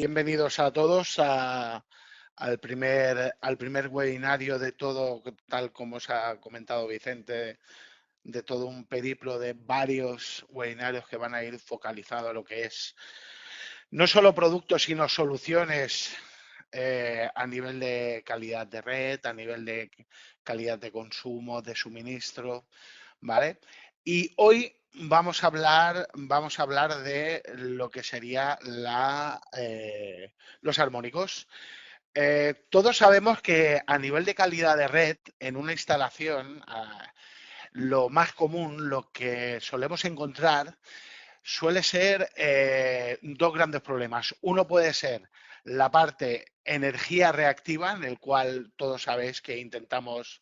Bienvenidos a todos al primer webinario de todo, tal como os ha comentado Vicente, de todo un periplo de varios webinarios que van a ir focalizados a lo que es no solo productos, sino soluciones a nivel de calidad de red, a nivel de calidad de consumo, de suministro, ¿vale? Y hoy vamos a hablar de lo que sería los armónicos. Todos sabemos que a nivel de calidad de red, en una instalación, lo más común, lo que solemos encontrar, suele ser dos grandes problemas. Uno puede ser la parte energía reactiva, en el cual todos sabéis que intentamos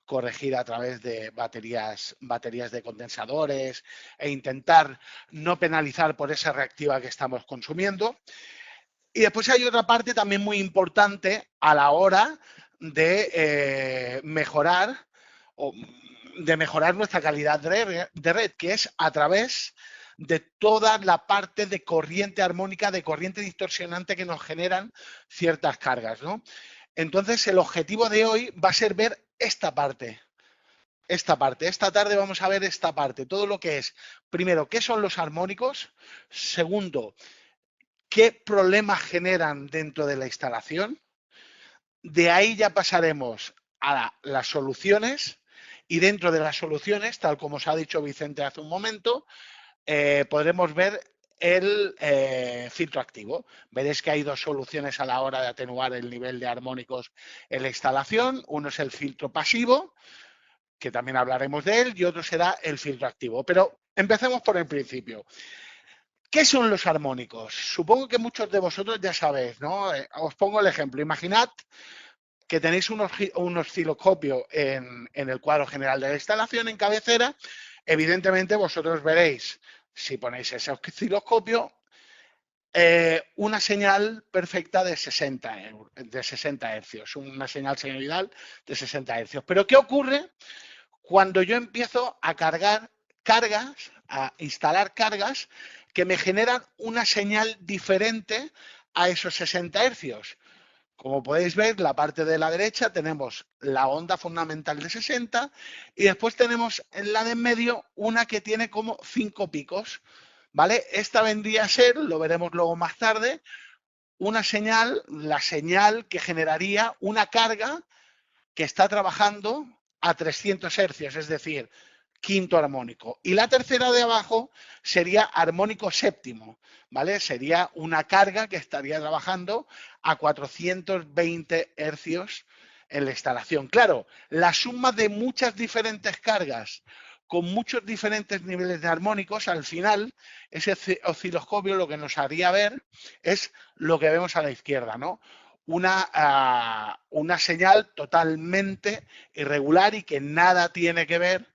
corregir a través de baterías de condensadores e intentar no penalizar por esa reactiva que estamos consumiendo. Y después hay otra parte también muy importante a la hora de mejorar o de mejorar nuestra calidad de red, que es a través de toda la parte de corriente armónica, de corriente distorsionante que nos generan ciertas cargas, ¿no? Entonces, el objetivo de hoy va a ser ver esta parte. Esta tarde vamos a ver esta parte, todo lo que es, primero, qué son los armónicos, segundo, qué problemas generan dentro de la instalación. De ahí ya pasaremos a las soluciones y dentro de las soluciones, tal como os ha dicho Vicente hace un momento, podremos ver el filtro activo. Veréis que hay dos soluciones a la hora de atenuar el nivel de armónicos en la instalación. Uno es el filtro pasivo, que también hablaremos de él, y otro será el filtro activo. Pero empecemos por el principio. ¿Qué son los armónicos? Supongo que muchos de vosotros ya sabéis, ¿no? Os pongo el ejemplo. Imaginad que tenéis un osciloscopio en el cuadro general de la instalación en cabecera. Evidentemente vosotros veréis, si ponéis ese osciloscopio, una señal perfecta de 60 hercios, una señal senoidal de 60 hercios. Pero ¿qué ocurre cuando yo empiezo a a instalar cargas que me generan una señal diferente a esos 60 hercios? Como podéis ver, la parte de la derecha tenemos la onda fundamental de 60 y después tenemos en la de en medio una que tiene como 5 picos, ¿vale? Esta vendría a ser, lo veremos luego más tarde, una señal, la señal que generaría una carga que está trabajando a 300 hercios, es decir, quinto armónico. Y la tercera de abajo sería armónico séptimo, ¿vale? Sería una carga que estaría trabajando a 420 hercios en la instalación. Claro, la suma de muchas diferentes cargas con muchos diferentes niveles de armónicos, al final, ese osciloscopio lo que nos haría ver es lo que vemos a la izquierda, ¿no? Una señal totalmente irregular y que nada tiene que ver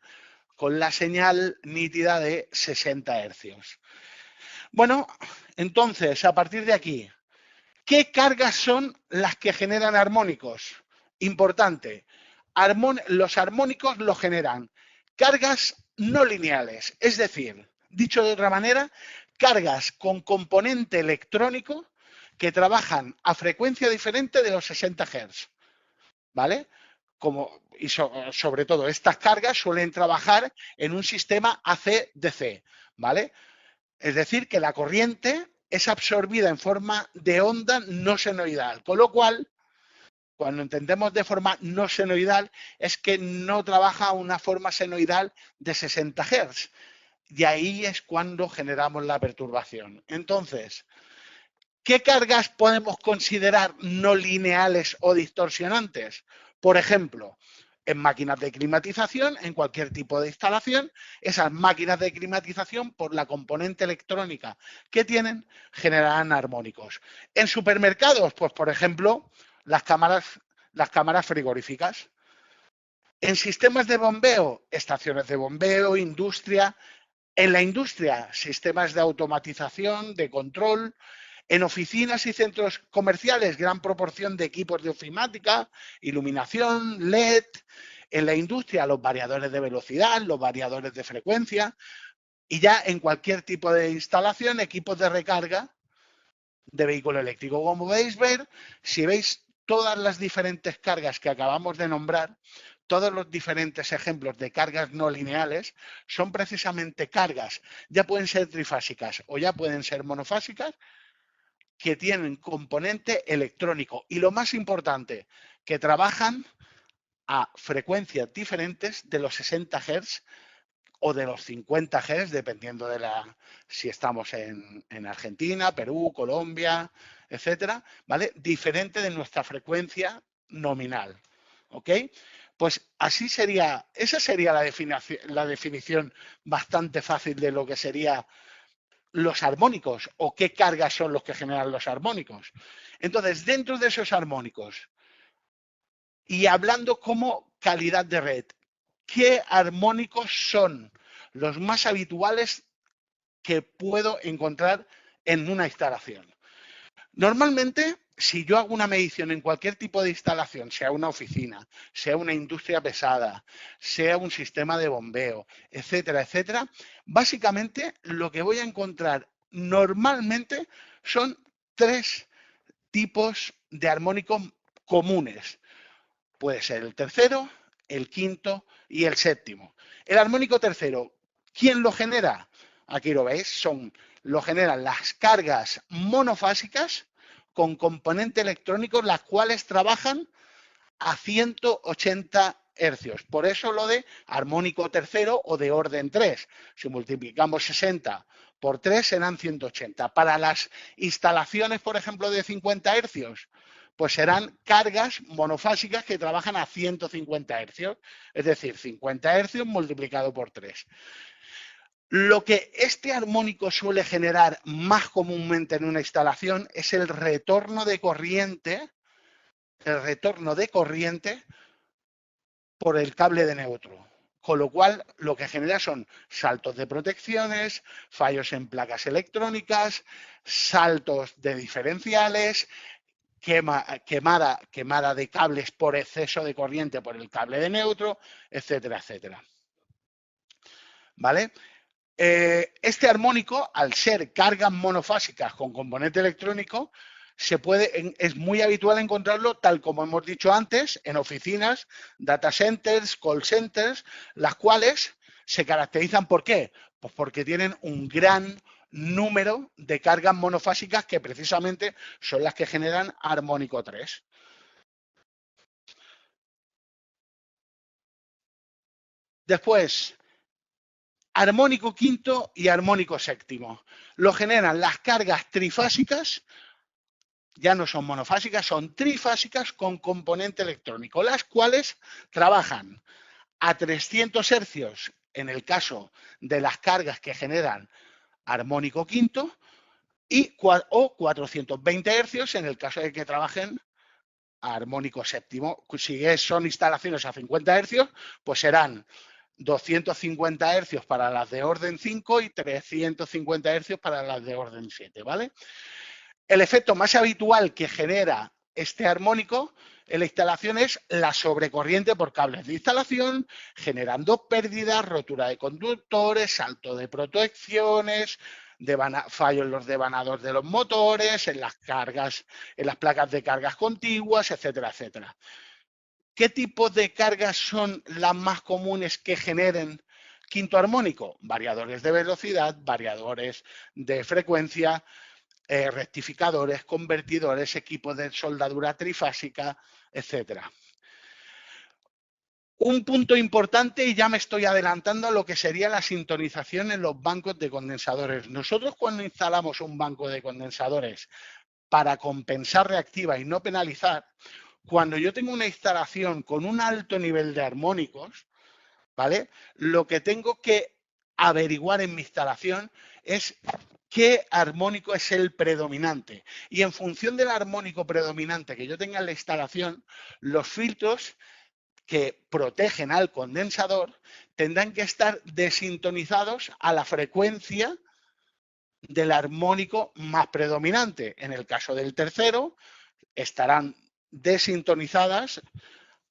con la señal nítida de 60 hercios. Bueno, entonces, a partir de aquí, ¿qué cargas son las que generan armónicos? Importante, los armónicos lo generan cargas no lineales, es decir, dicho de otra manera, cargas con componente electrónico que trabajan a frecuencia diferente de los 60 Hz, ¿vale? Y sobre todo, estas cargas suelen trabajar en un sistema AC-DC, ¿vale? Es decir, que la corriente es absorbida en forma de onda no senoidal, con lo cual, cuando entendemos de forma no senoidal, es que no trabaja una forma senoidal de 60 Hz. Y ahí es cuando generamos la perturbación. Entonces, ¿qué cargas podemos considerar no lineales o distorsionantes? Por ejemplo, en máquinas de climatización, en cualquier tipo de instalación, esas máquinas de climatización, por la componente electrónica que tienen, generarán armónicos. En supermercados, pues por ejemplo, las cámaras frigoríficas. En sistemas de bombeo, estaciones de bombeo, industria. En la industria, sistemas de automatización, de control. En oficinas y centros comerciales, gran proporción de equipos de ofimática, iluminación, LED. En la industria, los variadores de velocidad, los variadores de frecuencia. Y ya en cualquier tipo de instalación, equipos de recarga de vehículo eléctrico. Como podéis ver, si veis todas las diferentes cargas que acabamos de nombrar, todos los diferentes ejemplos de cargas no lineales son precisamente cargas, ya pueden ser trifásicas o ya pueden ser monofásicas, que tienen componente electrónico y lo más importante, que trabajan a frecuencias diferentes de los 60 Hz o de los 50 Hz, dependiendo de si estamos en Argentina, Perú, Colombia, etcétera, ¿vale? Diferente de nuestra frecuencia nominal, ¿ok? Pues así sería, esa sería la definición bastante fácil de lo que sería los armónicos o qué cargas son los que generan los armónicos. Entonces, dentro de esos armónicos y hablando como calidad de red, ¿qué armónicos son los más habituales que puedo encontrar en una instalación? Normalmente, si yo hago una medición en cualquier tipo de instalación, sea una oficina, sea una industria pesada, sea un sistema de bombeo, etcétera, etcétera, básicamente lo que voy a encontrar normalmente son tres tipos de armónicos comunes. Puede ser el tercero, el quinto y el séptimo. El armónico tercero, ¿quién lo genera? Aquí lo veis, lo generan las cargas monofásicas con componente electrónico, las cuales trabajan a 180 hercios. Por eso lo de armónico tercero o de orden 3. Si multiplicamos 60 por 3 serán 180. Para las instalaciones, por ejemplo, de 50 hercios, pues serán cargas monofásicas que trabajan a 150 hercios, es decir, 50 hercios multiplicado por 3. Lo que este armónico suele generar más comúnmente en una instalación es el retorno de corriente por el cable de neutro. Con lo cual, lo que genera son saltos de protecciones, fallos en placas electrónicas, saltos de diferenciales, quemada de cables por exceso de corriente por el cable de neutro, etcétera, etcétera. ¿Vale? Este armónico, al ser cargas monofásicas con componente electrónico, es muy habitual encontrarlo, tal como hemos dicho antes, en oficinas, data centers, call centers, las cuales se caracterizan ¿por qué? Pues porque tienen un gran número de cargas monofásicas que precisamente son las que generan armónico 3. Después, armónico quinto y armónico séptimo. Lo generan las cargas trifásicas, ya no son monofásicas, son trifásicas con componente electrónico, las cuales trabajan a 300 hercios en el caso de las cargas que generan armónico quinto o 420 hercios en el caso de que trabajen a armónico séptimo. Si son instalaciones a 50 hercios, pues serán 250 hercios para las de orden 5 y 350 hercios para las de orden 7, ¿vale? El efecto más habitual que genera este armónico en la instalación es la sobrecorriente por cables de instalación, generando pérdidas, rotura de conductores, salto de protecciones, fallo en los devanadores de los motores, en las cargas, en las placas de cargas contiguas, etcétera, etcétera. ¿Qué tipo de cargas son las más comunes que generen quinto armónico? Variadores de velocidad, variadores de frecuencia, rectificadores, convertidores, equipos de soldadura trifásica, etcétera. Un punto importante, y ya me estoy adelantando a lo que sería la sintonización en los bancos de condensadores. Nosotros cuando instalamos un banco de condensadores para compensar reactiva y no penalizar, cuando yo tengo una instalación con un alto nivel de armónicos, ¿vale? Lo que tengo que averiguar en mi instalación es qué armónico es el predominante. Y en función del armónico predominante que yo tenga en la instalación, los filtros que protegen al condensador tendrán que estar desintonizados a la frecuencia del armónico más predominante. En el caso del tercero, estarán desintonizadas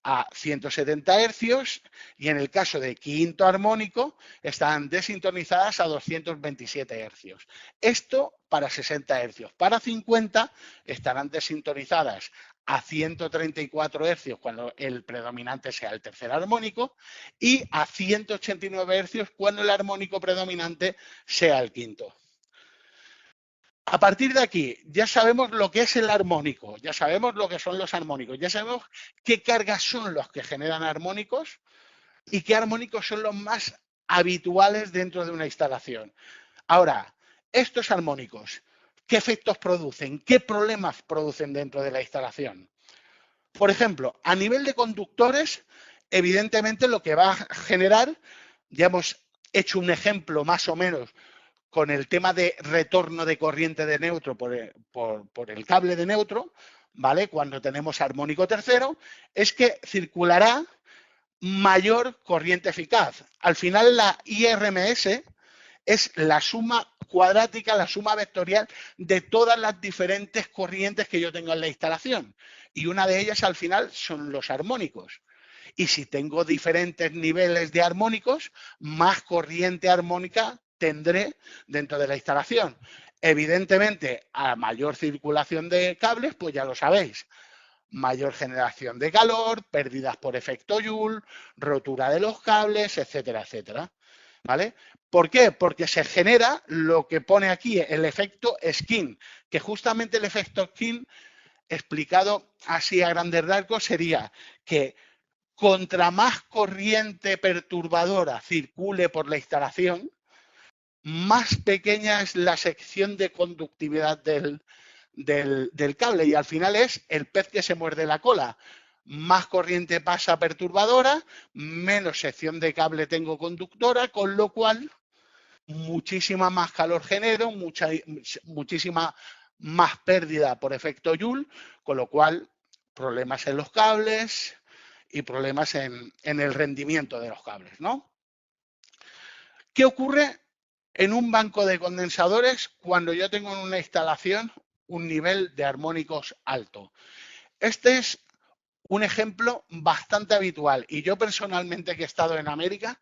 a 170 hercios y en el caso de quinto armónico están desintonizadas a 227 hercios. Esto para 60 hercios. Para 50 estarán desintonizadas a 134 hercios cuando el predominante sea el tercer armónico y a 189 hercios cuando el armónico predominante sea el quinto. A partir de aquí, ya sabemos lo que es el armónico, ya sabemos lo que son los armónicos, ya sabemos qué cargas son los que generan armónicos y qué armónicos son los más habituales dentro de una instalación. Ahora, estos armónicos, ¿qué efectos producen? ¿Qué problemas producen dentro de la instalación? Por ejemplo, a nivel de conductores, evidentemente lo que va a generar, ya hemos hecho un ejemplo más o menos con el tema de retorno de corriente de neutro por el cable de neutro, ¿vale? Cuando tenemos armónico tercero, es que circulará mayor corriente eficaz. Al final la IRMS es la suma cuadrática, la suma vectorial de todas las diferentes corrientes que yo tengo en la instalación. Y una de ellas al final son los armónicos. Y si tengo diferentes niveles de armónicos, más corriente armónica tendré dentro de la instalación. Evidentemente, a mayor circulación de cables, pues ya lo sabéis, mayor generación de calor, pérdidas por efecto Joule, rotura de los cables, etcétera, etcétera. ¿Vale? ¿Por qué? Porque se genera lo que pone aquí, el efecto skin, que justamente el efecto skin, explicado así a grandes rasgos, sería que contra más corriente perturbadora circule por la instalación, más pequeña es la sección de conductividad del cable y al final es el pez que se muerde la cola. Más corriente pasa perturbadora, menos sección de cable tengo conductora, con lo cual muchísima más calor genero, muchísima más pérdida por efecto Joule, con lo cual problemas en los cables y problemas en el rendimiento de los cables, ¿no? ¿Qué ocurre en un banco de condensadores cuando yo tengo en una instalación un nivel de armónicos alto? Este es un ejemplo bastante habitual y yo personalmente que he estado en América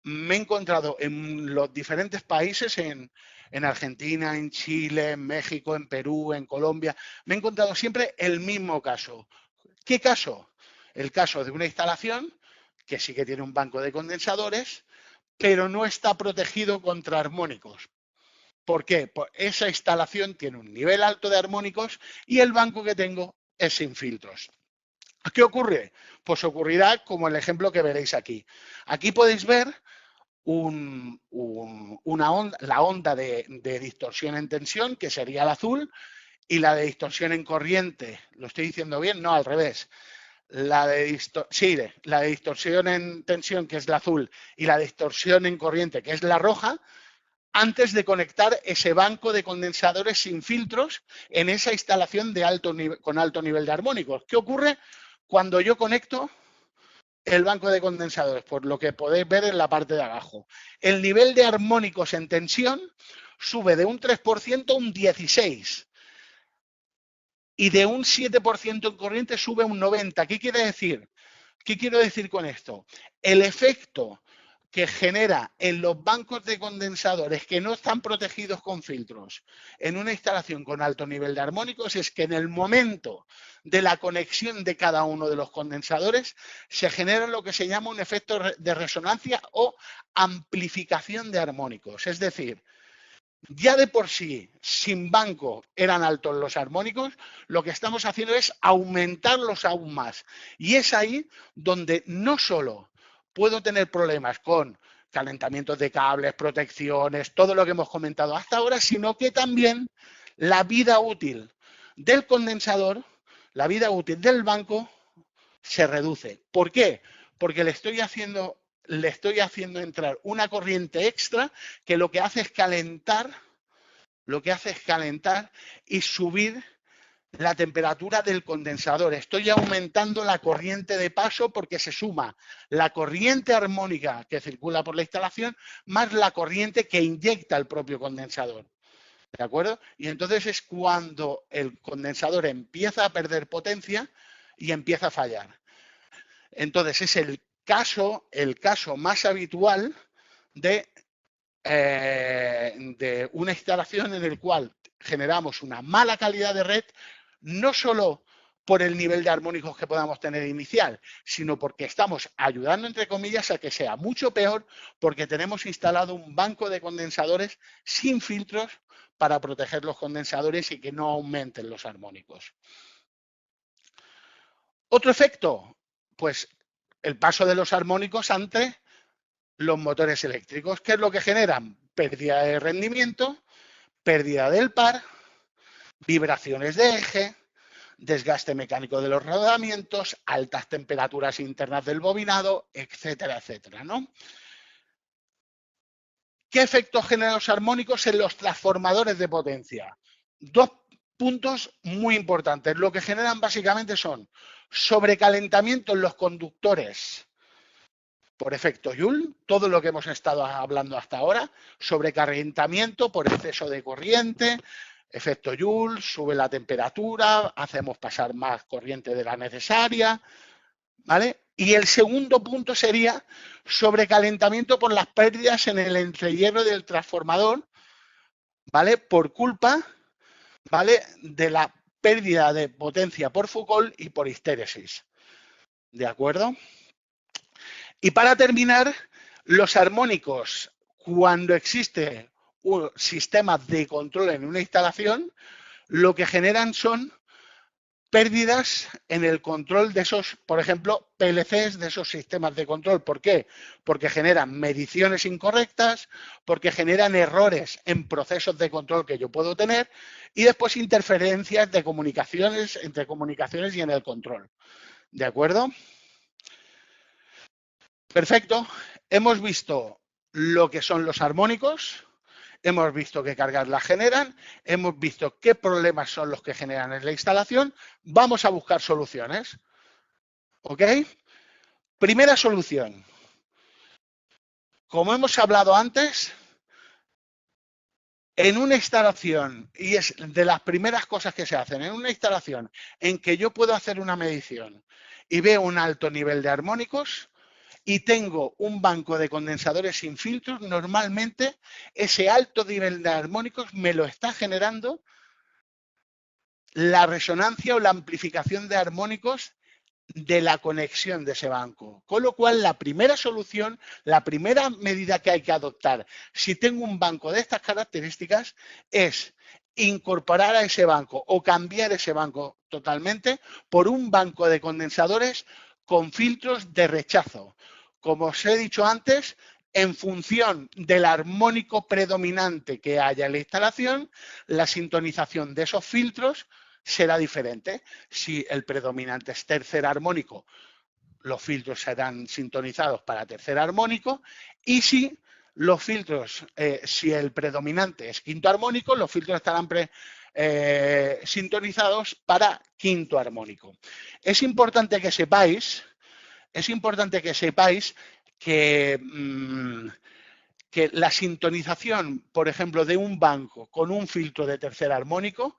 me he encontrado en los diferentes países, en Argentina, en Chile, en México, en Perú, en Colombia, me he encontrado siempre el mismo caso. ¿Qué caso? El caso de una instalación que sí que tiene un banco de condensadores, pero no está protegido contra armónicos. ¿Por qué? Pues esa instalación tiene un nivel alto de armónicos y el banco que tengo es sin filtros. ¿Qué ocurre? Pues ocurrirá como el ejemplo que veréis aquí. Aquí podéis ver la onda de distorsión en tensión, que sería el azul, y la de distorsión en corriente. ¿Lo estoy diciendo bien? No, al revés. La de distorsión en tensión, que es la azul, y la distorsión en corriente, que es la roja, antes de conectar ese banco de condensadores sin filtros en esa instalación con alto nivel de armónicos. ¿Qué ocurre cuando yo conecto el banco de condensadores? Por lo que podéis ver en la parte de abajo. El nivel de armónicos en tensión sube de un 3% a un 16%. Y de un 7% en corriente sube a un 90%. ¿Qué quiere decir? ¿Qué quiero decir con esto? El efecto que genera en los bancos de condensadores que no están protegidos con filtros en una instalación con alto nivel de armónicos es que en el momento de la conexión de cada uno de los condensadores se genera lo que se llama un efecto de resonancia o amplificación de armónicos. Es decir, ya de por sí, sin banco, eran altos los armónicos, lo que estamos haciendo es aumentarlos aún más. Y es ahí donde no solo puedo tener problemas con calentamientos de cables, protecciones, todo lo que hemos comentado hasta ahora, sino que también la vida útil del condensador, la vida útil del banco, se reduce. ¿Por qué? Porque le estoy haciendo entrar una corriente extra que lo que hace es calentar y subir la temperatura del condensador. Estoy aumentando la corriente de paso porque se suma la corriente armónica que circula por la instalación más la corriente que inyecta el propio condensador. ¿De acuerdo? Y entonces es cuando el condensador empieza a perder potencia y empieza a fallar. Entonces, es el caso más habitual de una instalación en el cual generamos una mala calidad de red, no solo por el nivel de armónicos que podamos tener inicial, sino porque estamos ayudando, entre comillas, a que sea mucho peor porque tenemos instalado un banco de condensadores sin filtros para proteger los condensadores y que no aumenten los armónicos. Otro efecto, pues el paso de los armónicos ante los motores eléctricos. ¿Qué es lo que generan? Pérdida de rendimiento, pérdida del par, vibraciones de eje, desgaste mecánico de los rodamientos, altas temperaturas internas del bobinado, etcétera, etcétera, ¿no? ¿Qué efectos generan los armónicos en los transformadores de potencia? Dos puntos muy importantes. Lo que generan básicamente son sobrecalentamiento en los conductores por efecto Joule, todo lo que hemos estado hablando hasta ahora, sobrecalentamiento por exceso de corriente, efecto Joule, sube la temperatura, hacemos pasar más corriente de la necesaria, ¿vale? Y el segundo punto sería sobrecalentamiento por las pérdidas en el entrehierro del transformador, ¿vale? Por culpa, ¿vale? De la pérdida de potencia por Foucault y por histéresis, ¿de acuerdo? Y para terminar, los armónicos, cuando existe un sistema de control en una instalación, lo que generan son pérdidas en el control de esos, por ejemplo, PLCs de esos sistemas de control. ¿Por qué? Porque generan mediciones incorrectas, porque generan errores en procesos de control que yo puedo tener y después interferencias de comunicaciones, entre comunicaciones y en el control. ¿De acuerdo? Perfecto. Hemos visto lo que son los armónicos, hemos visto qué cargas las generan, hemos visto qué problemas son los que generan en la instalación. Vamos a buscar soluciones. ¿Ok? Primera solución. Como hemos hablado antes, en una instalación, y es de las primeras cosas que se hacen, en una instalación en que yo puedo hacer una medición y veo un alto nivel de armónicos, y tengo un banco de condensadores sin filtros, normalmente ese alto nivel de armónicos me lo está generando la resonancia o la amplificación de armónicos de la conexión de ese banco. Con lo cual, la primera solución, la primera medida que hay que adoptar, si tengo un banco de estas características, es incorporar a ese banco o cambiar ese banco totalmente por un banco de condensadores con filtros de rechazo. Como os he dicho antes, en función del armónico predominante que haya en la instalación, la sintonización de esos filtros será diferente. Si el predominante es tercer armónico, los filtros serán sintonizados para tercer armónico, y si los filtros, si el predominante es quinto armónico, los filtros estarán sintonizados para quinto armónico. Es importante que sepáis que la sintonización, por ejemplo, de un banco con un filtro de tercer armónico,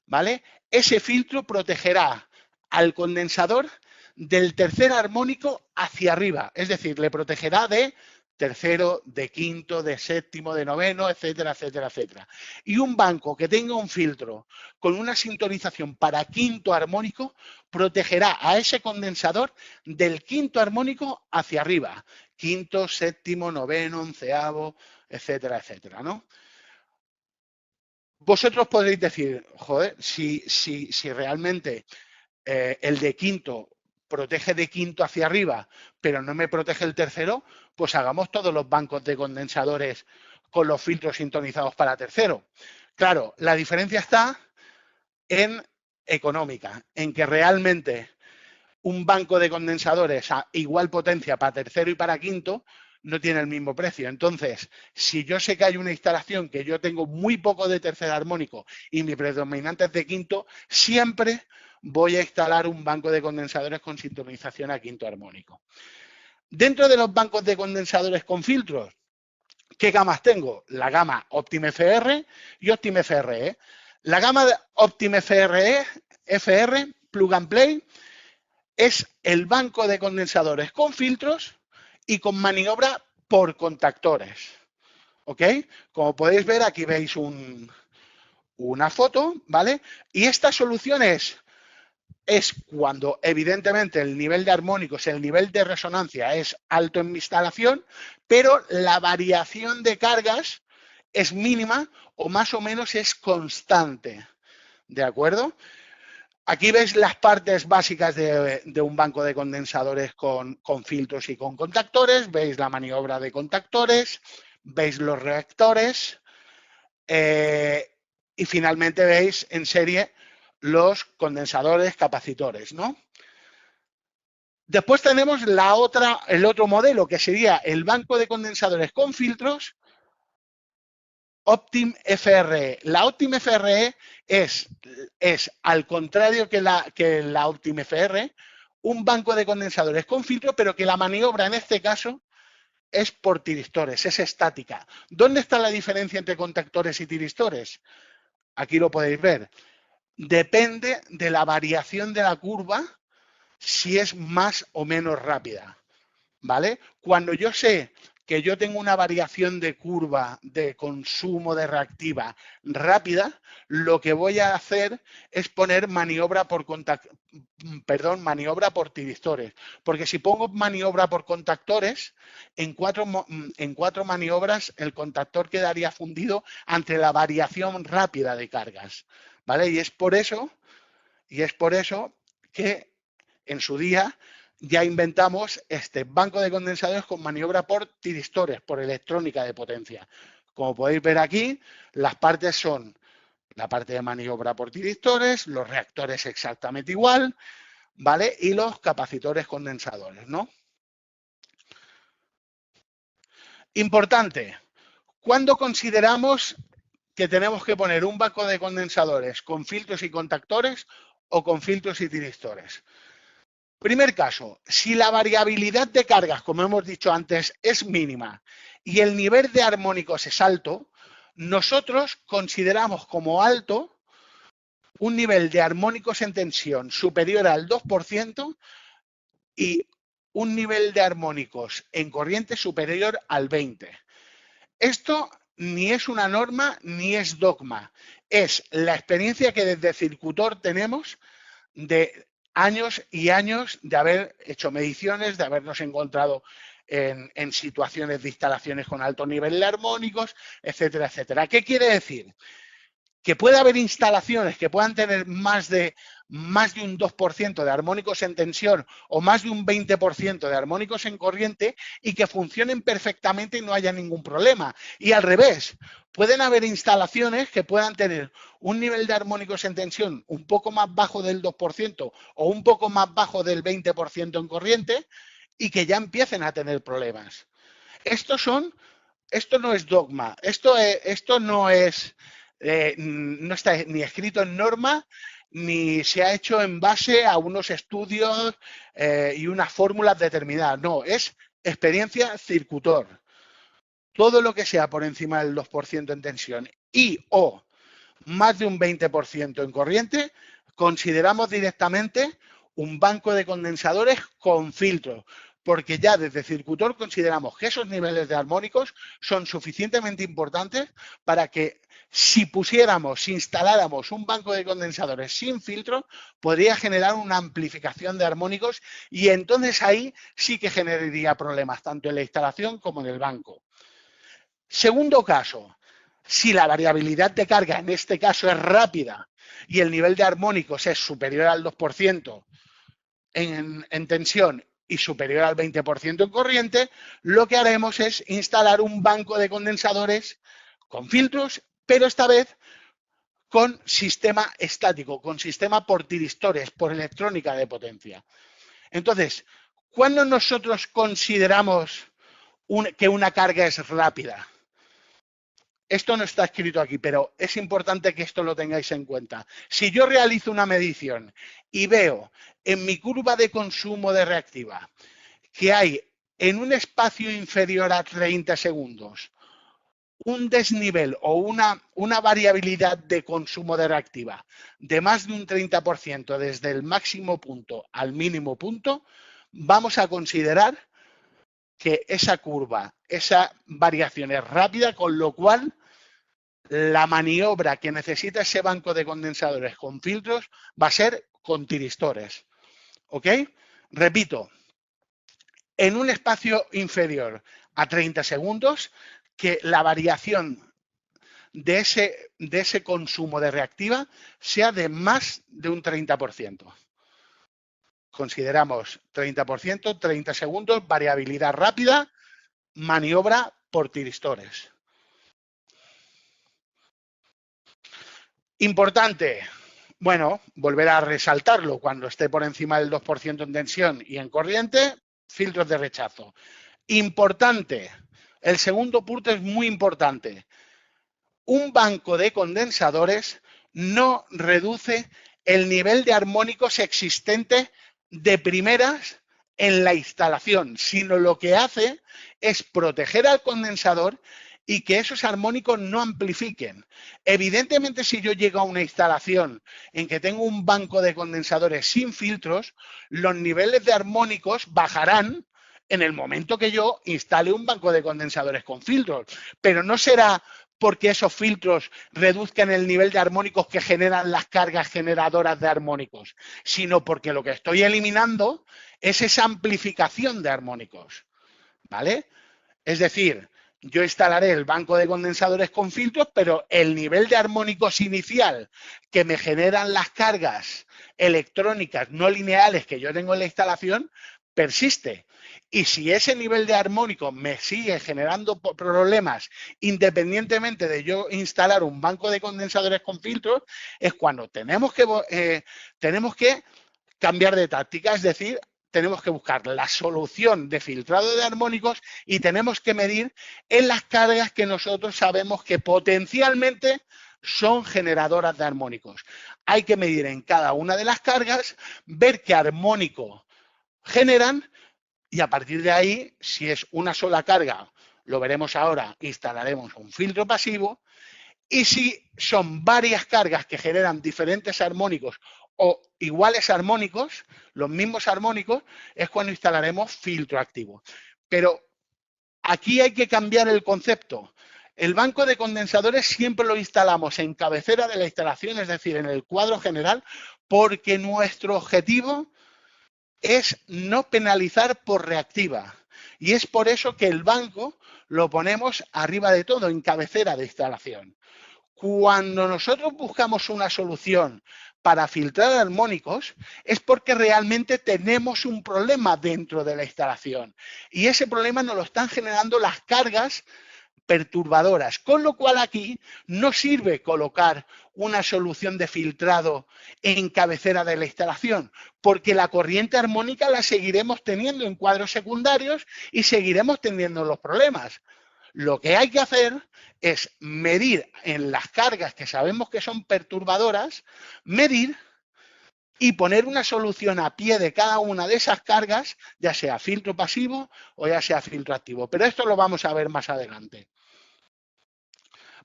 ¿vale? Ese filtro protegerá al condensador del tercer armónico hacia arriba, es decir, le protegerá de tercero, de quinto, de séptimo, de noveno, etcétera, etcétera, etcétera. Y un banco que tenga un filtro con una sintonización para quinto armónico protegerá a ese condensador del quinto armónico hacia arriba, quinto, séptimo, noveno, onceavo, etcétera, etcétera, ¿no? Vosotros podréis decir, joder, si realmente el de quinto protege de quinto hacia arriba, pero no me protege el tercero, pues hagamos todos los bancos de condensadores con los filtros sintonizados para tercero. Claro, la diferencia está en económica, en que realmente un banco de condensadores a igual potencia para tercero y para quinto no tiene el mismo precio. Entonces, si yo sé que hay una instalación que yo tengo muy poco de tercer armónico y mi predominante es de quinto, siempre voy a instalar un banco de condensadores con sintonización a quinto armónico. Dentro de los bancos de condensadores con filtros, ¿qué gamas tengo? La gama OptimeFR y OptimeFRE. La gama de OptimeFRE, FR, Plug and Play, es el banco de condensadores con filtros y con maniobra por contactores. ¿Ok? Como podéis ver, aquí veis una foto, ¿vale? Y esta solución es cuando evidentemente el nivel de armónicos, el nivel de resonancia es alto en mi instalación, pero la variación de cargas es mínima o más o menos es constante. ¿De acuerdo? Aquí veis las partes básicas de un banco de condensadores con filtros y con contactores, veis la maniobra de contactores, veis los reactores y finalmente veis en serie los condensadores capacitores, ¿no? Después tenemos el otro modelo, que sería el banco de condensadores con filtros, Optim FRE. La Optim FRE es al contrario que la Optim FR, un banco de condensadores con filtro, pero que la maniobra en este caso es por tiristores, es estática. ¿Dónde está la diferencia entre contactores y tiristores? Aquí lo podéis ver. Depende de la variación de la curva, si es más o menos rápida. ¿Vale? Cuando yo sé que yo tengo una variación de curva de consumo de reactiva rápida, lo que voy a hacer es poner maniobra por tiristores. Porque si pongo maniobra por contactores, en cuatro maniobras el contactor quedaría fundido ante la variación rápida de cargas. ¿Vale? Y es por eso que en su día ya inventamos este banco de condensadores con maniobra por tiristores, por electrónica de potencia. Como podéis ver aquí, las partes son la parte de maniobra por tiristores, los reactores exactamente igual, ¿vale? Y los capacitores condensadores, ¿no? Importante, ¿cuándo consideramos que tenemos que poner un banco de condensadores con filtros y contactores o con filtros y tiristores? Primer caso, si la variabilidad de cargas, como hemos dicho antes, es mínima y el nivel de armónicos es alto, nosotros consideramos como alto un nivel de armónicos en tensión superior al 2% y un nivel de armónicos en corriente superior al 20%. Esto ni es una norma ni es dogma, es la experiencia que desde Circutor tenemos de años y años de haber hecho mediciones, de habernos encontrado en situaciones de instalaciones con alto nivel de armónicos, etcétera, etcétera. ¿Qué quiere decir? Que puede haber instalaciones que puedan tener más de un 2% de armónicos en tensión o más de un 20% de armónicos en corriente y que funcionen perfectamente y no haya ningún problema. Y al revés, pueden haber instalaciones que puedan tener un nivel de armónicos en tensión un poco más bajo del 2% o un poco más bajo del 20% en corriente y que ya empiecen a tener problemas. Esto no es dogma, esto no está ni escrito en norma, ni se ha hecho en base a unos estudios y unas fórmulas determinadas. No, es experiencia Circutor. Todo lo que sea por encima del 2% en tensión y o más de un 20% en corriente, consideramos directamente un banco de condensadores con filtros, porque ya desde Circutor consideramos que esos niveles de armónicos son suficientemente importantes para que si instaláramos un banco de condensadores sin filtro, podría generar una amplificación de armónicos y entonces ahí sí que generaría problemas, tanto en la instalación como en el banco. Segundo caso, si la variabilidad de carga en este caso es rápida y el nivel de armónicos es superior al 2% en tensión y superior al 20% en corriente, lo que haremos es instalar un banco de condensadores con filtros, pero esta vez con sistema estático, con sistema por tiristores, por electrónica de potencia. Entonces, ¿cuándo nosotros consideramos que una carga es rápida? Esto no está escrito aquí, pero es importante que esto lo tengáis en cuenta. Si yo realizo una medición y veo en mi curva de consumo de reactiva que hay en un espacio inferior a 30 segundos un desnivel o una variabilidad de consumo de reactiva de más de un 30% desde el máximo punto al mínimo punto, vamos a considerar que esa curva, esa variación es rápida, con lo cual la maniobra que necesita ese banco de condensadores con filtros va a ser con tiristores. ¿Ok? Repito, en un espacio inferior a 30 segundos, que la variación de ese consumo de reactiva sea de más de un 30%. Consideramos 30%, 30 segundos, variabilidad rápida, maniobra por tiristores. Importante, bueno, volver a resaltarlo, cuando esté por encima del 2% en tensión y en corriente, filtros de rechazo. Importante, el segundo punto es muy importante. Un banco de condensadores no reduce el nivel de armónicos existente de primeras en la instalación, sino lo que hace es proteger al condensador y que esos armónicos no amplifiquen. Evidentemente, si yo llego a una instalación en que tengo un banco de condensadores sin filtros, los niveles de armónicos bajarán en el momento que yo instale un banco de condensadores con filtros, pero no será porque esos filtros reduzcan el nivel de armónicos que generan las cargas generadoras de armónicos, sino porque lo que estoy eliminando es esa amplificación de armónicos, ¿vale? Es decir, yo instalaré el banco de condensadores con filtros, pero el nivel de armónicos inicial que me generan las cargas electrónicas no lineales que yo tengo en la instalación persiste. Y si ese nivel de armónicos me sigue generando problemas, independientemente de yo instalar un banco de condensadores con filtros, es cuando tenemos que cambiar de táctica, es decir, tenemos que buscar la solución de filtrado de armónicos y tenemos que medir en las cargas que nosotros sabemos que potencialmente son generadoras de armónicos. Hay que medir en cada una de las cargas, ver qué armónico generan y a partir de ahí, si es una sola carga, lo veremos ahora, instalaremos un filtro pasivo. Y si son varias cargas que generan diferentes armónicos o iguales armónicos, los mismos armónicos, es cuando instalaremos filtro activo. Pero aquí hay que cambiar el concepto. El banco de condensadores siempre lo instalamos en cabecera de la instalación, es decir, en el cuadro general, porque nuestro objetivo es no penalizar por reactiva. Y es por eso que el banco lo ponemos arriba de todo, en cabecera de instalación. Cuando nosotros buscamos una solución para filtrar armónicos, es porque realmente tenemos un problema dentro de la instalación. Y ese problema nos lo están generando las cargas perturbadoras, con lo cual aquí no sirve colocar una solución de filtrado en cabecera de la instalación, porque la corriente armónica la seguiremos teniendo en cuadros secundarios y seguiremos teniendo los problemas. Lo que hay que hacer es medir en las cargas que sabemos que son perturbadoras, medir y poner una solución a pie de cada una de esas cargas, ya sea filtro pasivo o ya sea filtro activo. Pero esto lo vamos a ver más adelante.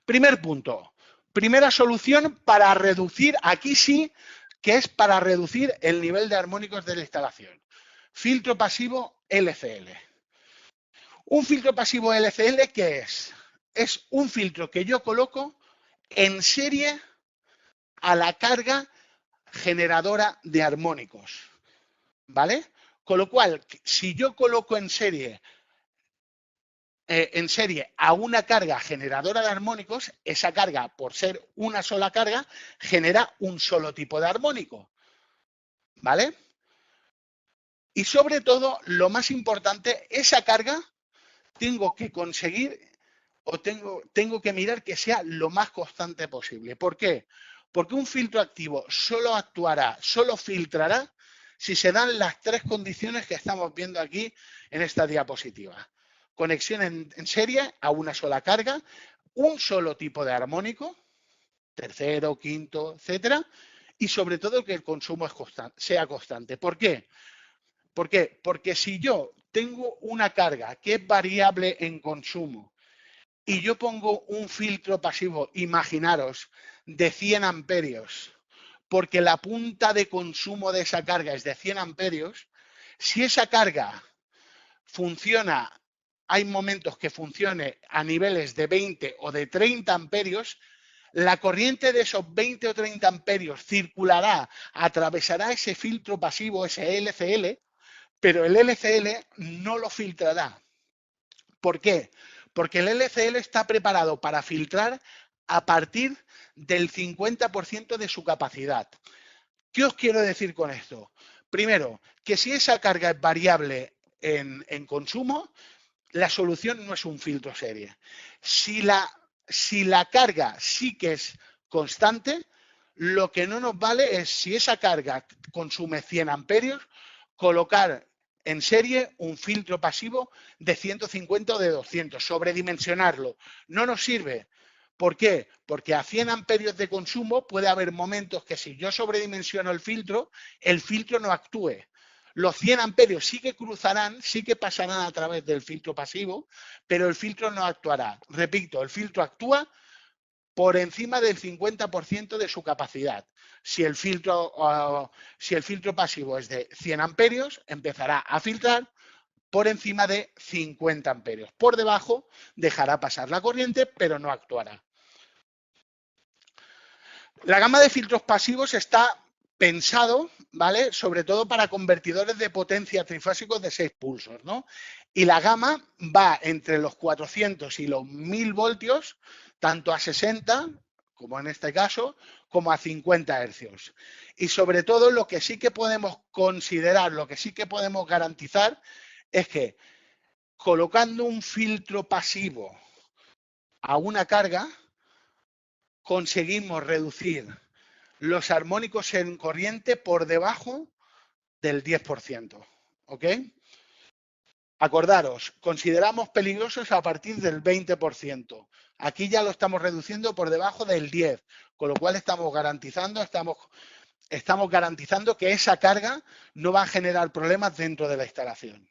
Primer punto, primera solución para reducir, aquí sí que es para reducir el nivel de armónicos de la instalación. Filtro pasivo LCL. Un filtro pasivo LCL, ¿qué es? Es un filtro que yo coloco en serie a la carga generadora de armónicos, ¿vale? Con lo cual, si yo coloco en serie a una carga generadora de armónicos, esa carga, por ser una sola carga, genera un solo tipo de armónico, ¿vale? Y sobre todo, lo más importante, esa carga tengo que conseguir o tengo que mirar que sea lo más constante posible. ¿Por qué? Porque un filtro activo solo actuará, solo filtrará si se dan las tres condiciones que estamos viendo aquí en esta diapositiva. Conexión en serie a una sola carga, un solo tipo de armónico, tercero, quinto, etcétera, y sobre todo que el consumo sea constante. ¿Por qué? ¿Por qué? Porque si yo tengo una carga que es variable en consumo y yo pongo un filtro pasivo, imaginaros, de 100 amperios, porque la punta de consumo de esa carga es de 100 amperios, si esa carga funciona, hay momentos que funcione a niveles de 20 o de 30 amperios, la corriente de esos 20 o 30 amperios circulará, atravesará ese filtro pasivo, ese LCL, pero el LCL no lo filtrará. ¿Por qué? Porque el LCL está preparado para filtrar a partir del 50% de su capacidad. ¿Qué os quiero decir con esto? Primero, que si esa carga es variable en consumo, la solución no es un filtro serie. Si la carga sí que es constante, lo que no nos vale es, si esa carga consume 100 amperios, colocar en serie un filtro pasivo de 150 o de 200, sobredimensionarlo. No nos sirve. ¿Por qué? Porque a 100 amperios de consumo puede haber momentos que si yo sobredimensiono el filtro no actúe. Los 100 amperios sí que cruzarán, sí que pasarán a través del filtro pasivo, pero el filtro no actuará. Repito, el filtro actúa por encima del 50% de su capacidad. Si el filtro pasivo es de 100 amperios, empezará a filtrar por encima de 50 amperios. Por debajo dejará pasar la corriente, pero no actuará. La gama de filtros pasivos está pensado, ¿vale? Sobre todo para convertidores de potencia trifásicos de 6 pulsos, ¿no? Y la gama va entre los 400 y los 1000 voltios, tanto a 60, como en este caso, como a 50 hercios. Y sobre todo lo que sí que podemos considerar, lo que sí que podemos garantizar es que colocando un filtro pasivo a una carga, conseguimos reducir los armónicos en corriente por debajo del 10%. ¿Ok? Acordaros, consideramos peligrosos a partir del 20%. Aquí ya lo estamos reduciendo por debajo del 10%, con lo cual estamos garantizando que esa carga no va a generar problemas dentro de la instalación.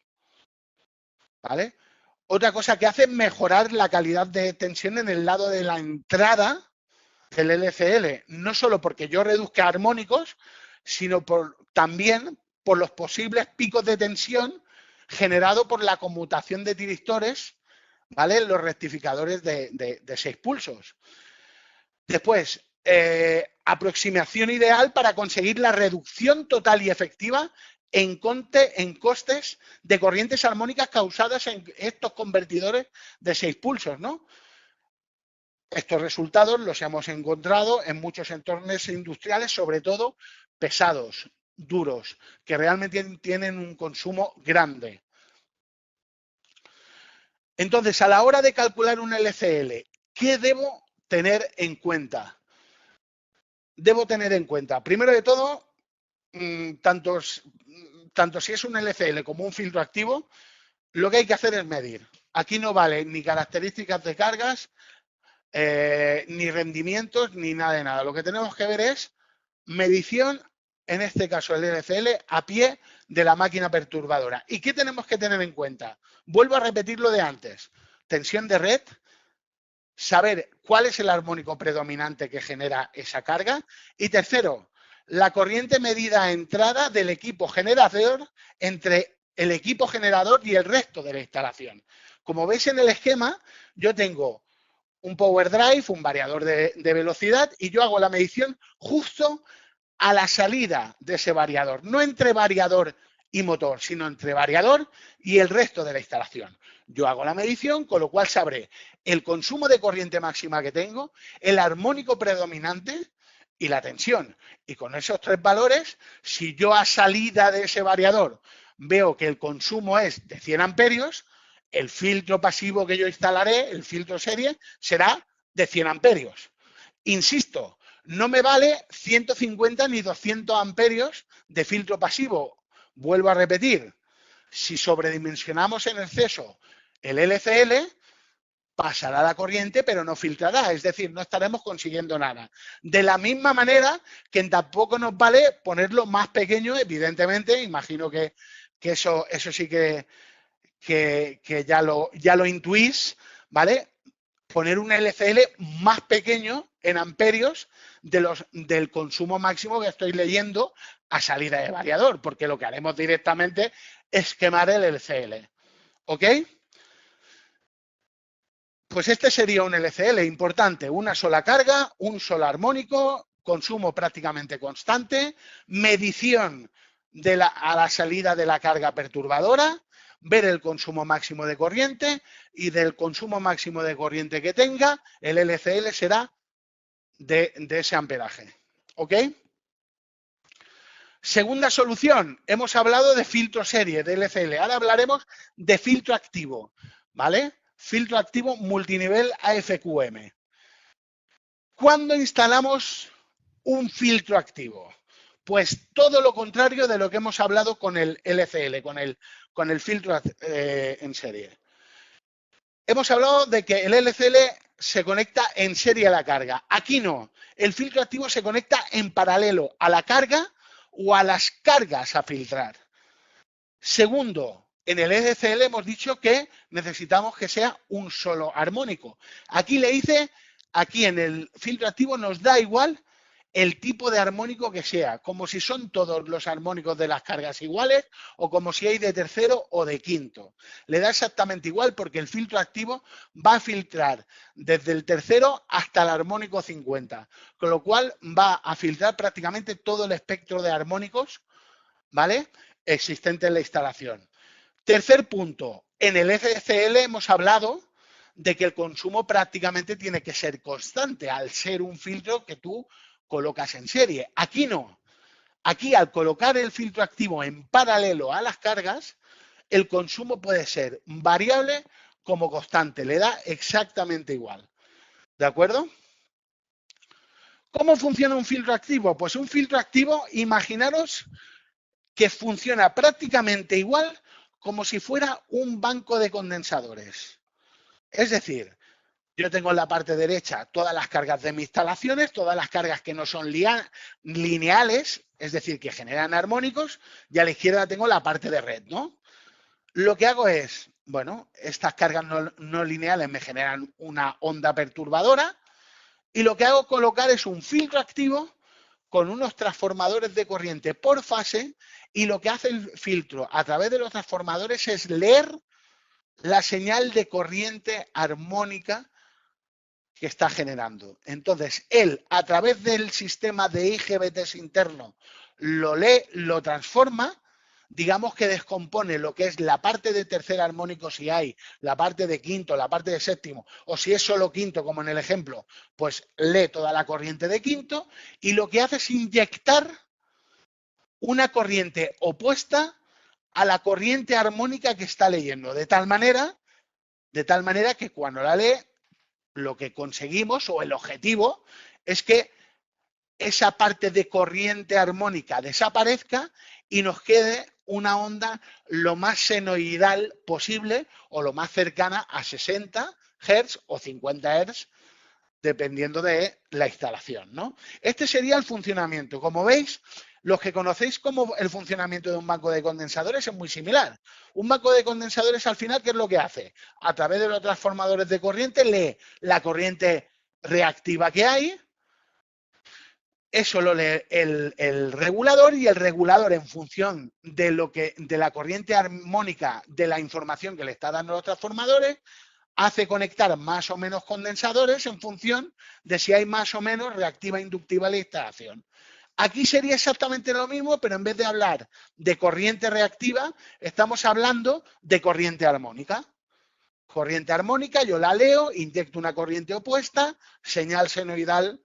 ¿Vale? Otra cosa que hace es mejorar la calidad de tensión en el lado de la entrada del LCL, no solo porque yo reduzca armónicos, sino también por los posibles picos de tensión generados por la conmutación de tiristores, ¿vale? Los rectificadores de 6 pulsos. Después, aproximación ideal para conseguir la reducción total y efectiva en costes de corrientes armónicas causadas en estos convertidores de 6 pulsos, ¿no? Estos resultados los hemos encontrado en muchos entornos industriales, sobre todo pesados, duros, que realmente tienen un consumo grande. Entonces, a la hora de calcular un LCL, ¿qué debo tener en cuenta? Debo tener en cuenta, primero de todo, tanto si es un LCL como un filtro activo, lo que hay que hacer es medir. Aquí no vale ni características de cargas, ni rendimientos, ni nada de nada. Lo que tenemos que ver es medición, en este caso el LCL, a pie de la máquina perturbadora. ¿Y qué tenemos que tener en cuenta? Vuelvo a repetir lo de antes. Tensión de red, saber cuál es el armónico predominante que genera esa carga. Y tercero, la corriente medida a entrada del equipo generador entre el equipo generador y el resto de la instalación. Como veis en el esquema, yo tengo un power drive, un variador de velocidad, y yo hago la medición justo a la salida de ese variador, no entre variador y motor, sino entre variador y el resto de la instalación. Yo hago la medición, con lo cual sabré el consumo de corriente máxima que tengo, el armónico predominante y la tensión. Y con esos 3 valores, si yo a salida de ese variador veo que el consumo es de 100 amperios, el filtro pasivo que yo instalaré, el filtro serie, será de 100 amperios. Insisto, no me vale 150 ni 200 amperios de filtro pasivo. Vuelvo a repetir, si sobredimensionamos en exceso el LCL, pasará la corriente, pero no filtrará, es decir, no estaremos consiguiendo nada. De la misma manera que tampoco nos vale ponerlo más pequeño, evidentemente, imagino que eso sí que ya lo intuís, ¿vale? poner un LCL más pequeño en amperios del consumo máximo que estoy leyendo a salida de variador, porque lo que haremos directamente es quemar el LCL. ¿Ok? Pues este sería un LCL importante, una sola carga, un solo armónico, consumo prácticamente constante, medición a la salida de la carga perturbadora, ver el consumo máximo de corriente y del consumo máximo de corriente que tenga, el LCL será de ese amperaje. ¿Ok? Segunda solución, hemos hablado de filtro serie, de LCL. Ahora hablaremos de filtro activo, ¿vale? Filtro activo multinivel AFQM. ¿Cuándo instalamos un filtro activo? Pues todo lo contrario de lo que hemos hablado con el LCL, con el filtro en serie. Hemos hablado de que el LCL se conecta en serie a la carga. Aquí no. El filtro activo se conecta en paralelo a la carga o a las cargas a filtrar. Segundo, en el LCL hemos dicho que necesitamos que sea un solo armónico. Aquí le hice, aquí en el filtro activo nos da igual el tipo de armónico que sea, como si son todos los armónicos de las cargas iguales o como si hay de tercero o de quinto. Le da exactamente igual porque el filtro activo va a filtrar desde el tercero hasta el armónico 50, con lo cual va a filtrar prácticamente todo el espectro de armónicos, ¿vale?, existente en la instalación. Tercer punto, en el FCL hemos hablado de que el consumo prácticamente tiene que ser constante al ser un filtro que tú colocas en serie. Aquí no. Aquí, al colocar el filtro activo en paralelo a las cargas, el consumo puede ser variable como constante. Le da exactamente igual. ¿De acuerdo? ¿Cómo funciona un filtro activo? Pues un filtro activo, imaginaros que funciona prácticamente igual como si fuera un banco de condensadores. Es decir, yo tengo en la parte derecha todas las cargas de mis instalaciones, todas las cargas que no son lineales, es decir, que generan armónicos, y a la izquierda tengo la parte de red, ¿no? Lo que hago es, bueno, estas cargas no lineales me generan una onda perturbadora y lo que hago es colocar es un filtro activo con unos transformadores de corriente por fase y lo que hace el filtro a través de los transformadores es leer la señal de corriente armónica que está generando. Entonces, él a través del sistema de IGBTs interno lo lee, lo transforma, digamos que descompone lo que es la parte de tercer armónico si hay, la parte de quinto, la parte de séptimo, o si es solo quinto, como en el ejemplo, pues lee toda la corriente de quinto y lo que hace es inyectar una corriente opuesta a la corriente armónica que está leyendo, de tal manera que cuando la lee, lo que conseguimos o el objetivo es que esa parte de corriente armónica desaparezca y nos quede una onda lo más senoidal posible o lo más cercana a 60 Hz o 50 Hz, dependiendo de la instalación, ¿no? Este sería el funcionamiento. Como veis, los que conocéis como el funcionamiento de un banco de condensadores es muy similar. Un banco de condensadores al final, ¿qué es lo que hace? A través de los transformadores de corriente lee la corriente reactiva que hay, eso lo lee el regulador y el regulador en función de la corriente armónica de la información que le está dando los transformadores hace conectar más o menos condensadores en función de si hay más o menos reactiva inductiva la instalación. Aquí sería exactamente lo mismo, pero en vez de hablar de corriente reactiva, estamos hablando de corriente armónica. Corriente armónica, yo la leo, inyecto una corriente opuesta, señal senoidal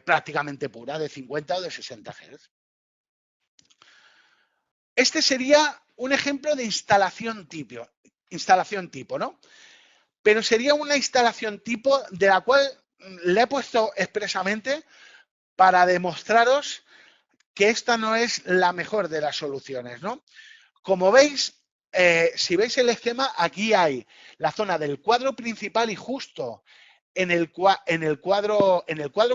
prácticamente pura, de 50 o de 60 Hz. Este sería un ejemplo de instalación tipo, ¿no? Pero sería una instalación tipo de la cual le he puesto expresamente para demostraros que esta no es la mejor de las soluciones, ¿no? Como veis, si veis el esquema, aquí hay la zona del cuadro principal y justo en el cuadro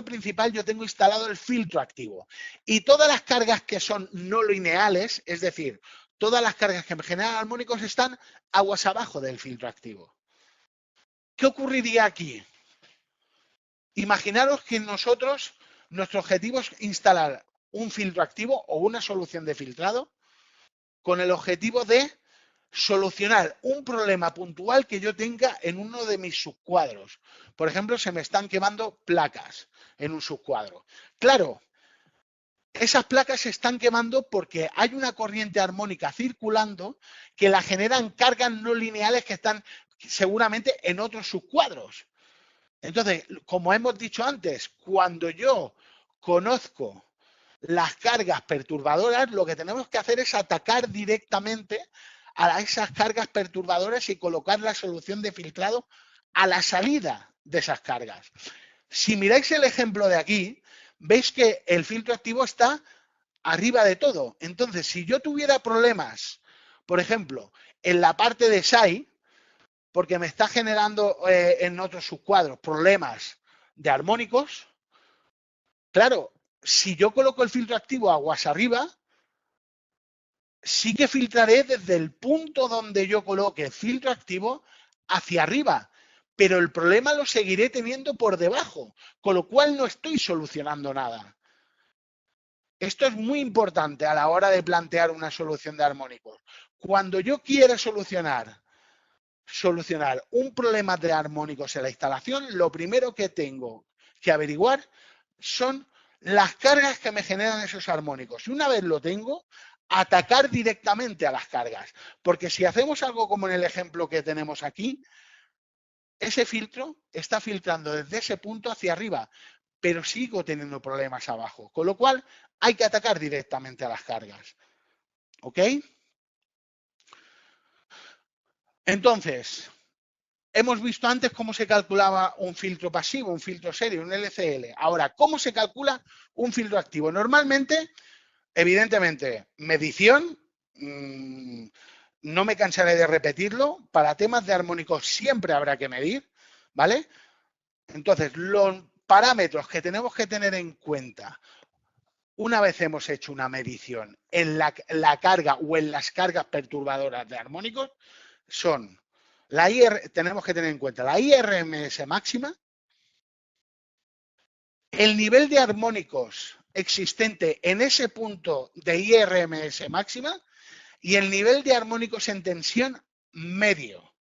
principal yo tengo instalado el filtro activo. Y todas las cargas que son no lineales, es decir, todas las cargas que me generan armónicos están aguas abajo del filtro activo. ¿qué ocurriría aquí? Imaginaros que nuestro objetivo es instalar un filtro activo o una solución de filtrado con el objetivo de solucionar un problema puntual que yo tenga en uno de mis subcuadros. Por ejemplo, se me están quemando placas en un subcuadro. Claro, esas placas se están quemando porque hay una corriente armónica circulando que la generan cargas no lineales que están seguramente en otros subcuadros. Entonces, como hemos dicho antes, cuando yo conozco las cargas perturbadoras, lo que tenemos que hacer es atacar directamente a esas cargas perturbadoras y colocar la solución de filtrado a la salida de esas cargas. Si miráis el ejemplo de aquí, veis que el filtro activo está arriba de todo. Entonces, si yo tuviera problemas, por ejemplo, en la parte de SAI, porque me está generando en otros subcuadros problemas de armónicos, claro, si yo coloco el filtro activo aguas arriba, sí que filtraré desde el punto donde yo coloque el filtro activo hacia arriba, pero el problema lo seguiré teniendo por debajo, con lo cual no estoy solucionando nada. Esto es muy importante a la hora de plantear una solución de armónicos. Cuando yo quiera solucionar un problema de armónicos en la instalación, lo primero que tengo que averiguar son las cargas que me generan esos armónicos. Y una vez lo tengo, atacar directamente a las cargas. Porque si hacemos algo como en el ejemplo que tenemos aquí, ese filtro está filtrando desde ese punto hacia arriba, pero sigo teniendo problemas abajo. Con lo cual, hay que atacar directamente a las cargas. ¿Ok? Entonces, hemos visto antes cómo se calculaba un filtro pasivo, un filtro serio, un LCL. Ahora, ¿cómo se calcula un filtro activo? Normalmente, evidentemente, medición, no me cansaré de repetirlo, para temas de armónicos siempre habrá que medir, ¿vale? Entonces, los parámetros que tenemos que tener en cuenta una vez hemos hecho una medición en la carga o en las cargas perturbadoras de armónicos son tenemos que tener en cuenta la IRMS máxima, el nivel de armónicos existente en ese punto de IRMS máxima y el nivel de armónicos en tensión medio,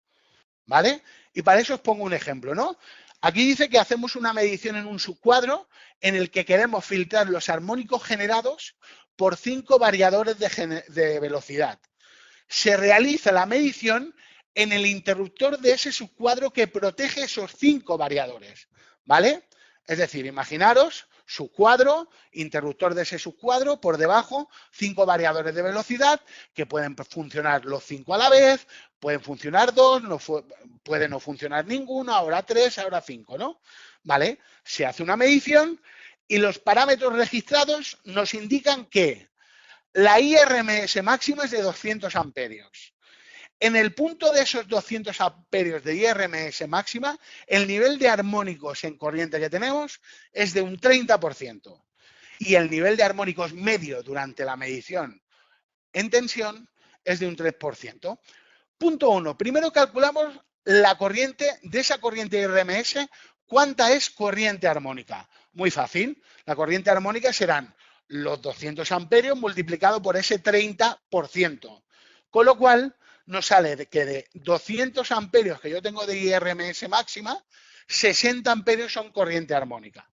¿vale? Y para eso os pongo un ejemplo, ¿no? Aquí dice que hacemos una medición en un subcuadro en el que queremos filtrar los armónicos generados por 5 variadores de velocidad. Se realiza la medición en el interruptor de ese subcuadro que protege esos 5 variadores, ¿vale? Es decir, imaginaros subcuadro, interruptor de ese subcuadro, por debajo 5 variadores de velocidad que pueden funcionar los 5 a la vez, pueden funcionar 2, puede no funcionar ninguno, ahora 3, ahora 5, ¿no? ¿Vale? Se hace una medición y los parámetros registrados nos indican que la IRMS máxima es de 200 amperios. En el punto de esos 200 amperios de IRMS máxima, el nivel de armónicos en corriente que tenemos es de un 30%. Y el nivel de armónicos medio durante la medición en tensión es de un 3%. Punto 1. Primero calculamos la corriente, de esa corriente IRMS, ¿cuánta es corriente armónica? Muy fácil. La corriente armónica serán los 200 amperios multiplicado por ese 30%. Con lo cual, nos sale que de 200 amperios que yo tengo de IRMS máxima, 60 amperios son corriente armónica.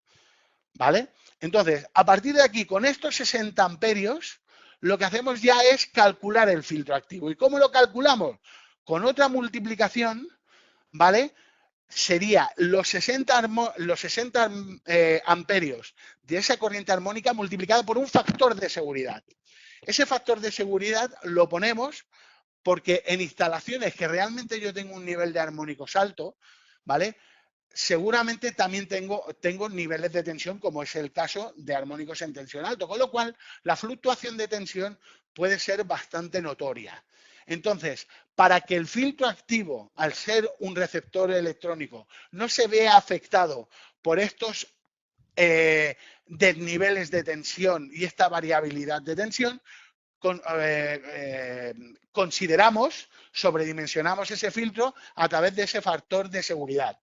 ¿Vale? Entonces, a partir de aquí, con estos 60 amperios, lo que hacemos ya es calcular el filtro activo. ¿Y cómo lo calculamos? Con otra multiplicación, ¿vale? Sería los 60 amperios de esa corriente armónica multiplicado por un factor de seguridad. Ese factor de seguridad lo ponemos porque en instalaciones que realmente yo tengo un nivel de armónicos alto, ¿vale? Seguramente también tengo niveles de tensión, como es el caso de armónicos en tensión alto, con lo cual la fluctuación de tensión puede ser bastante notoria. Entonces, para que el filtro activo, al ser un receptor electrónico, no se vea afectado por estos desniveles de tensión y esta variabilidad de tensión, consideramos, sobredimensionamos ese filtro a través de ese factor de seguridad.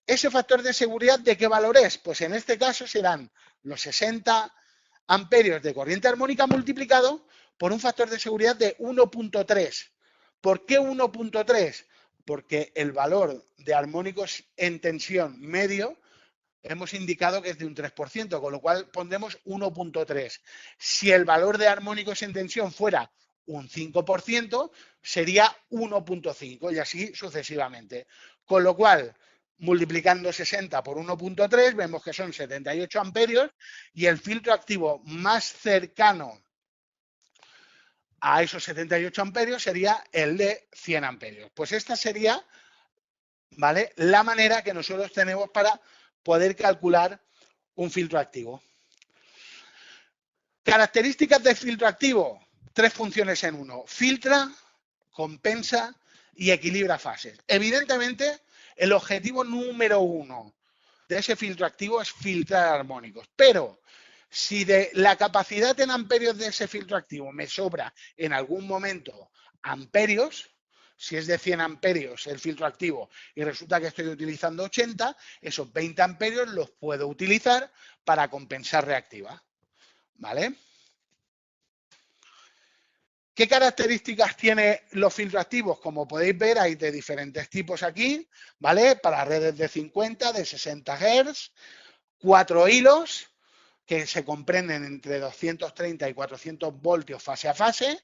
¿Ese factor de seguridad de qué valor es? Pues en este caso serán los 60 amperios de corriente armónica multiplicado por un factor de seguridad de 1.3. ¿Por qué 1.3? Porque el valor de armónicos en tensión medio hemos indicado que es de un 3%, con lo cual pondremos 1.3. Si el valor de armónicos en tensión fuera un 5%, sería 1.5 y así sucesivamente. Con lo cual, multiplicando 60 por 1.3, vemos que son 78 amperios y el filtro activo más cercano a esos 78 amperios sería el de 100 amperios. Pues esta sería, ¿vale?, la manera que nosotros tenemos para poder calcular un filtro activo. Características del filtro activo, 3 funciones en uno: filtra, compensa y equilibra fases. Evidentemente, el objetivo número 1 de ese filtro activo es filtrar armónicos, pero si de la capacidad en amperios de ese filtro activo me sobra en algún momento amperios, si es de 100 amperios el filtro activo y resulta que estoy utilizando 80, esos 20 amperios los puedo utilizar para compensar reactiva, ¿vale? ¿Qué características tienen los filtros activos? Como podéis ver, hay de diferentes tipos aquí, ¿vale? Para redes de 50, de 60 Hz, 4 hilos que se comprenden entre 230 y 400 voltios fase a fase,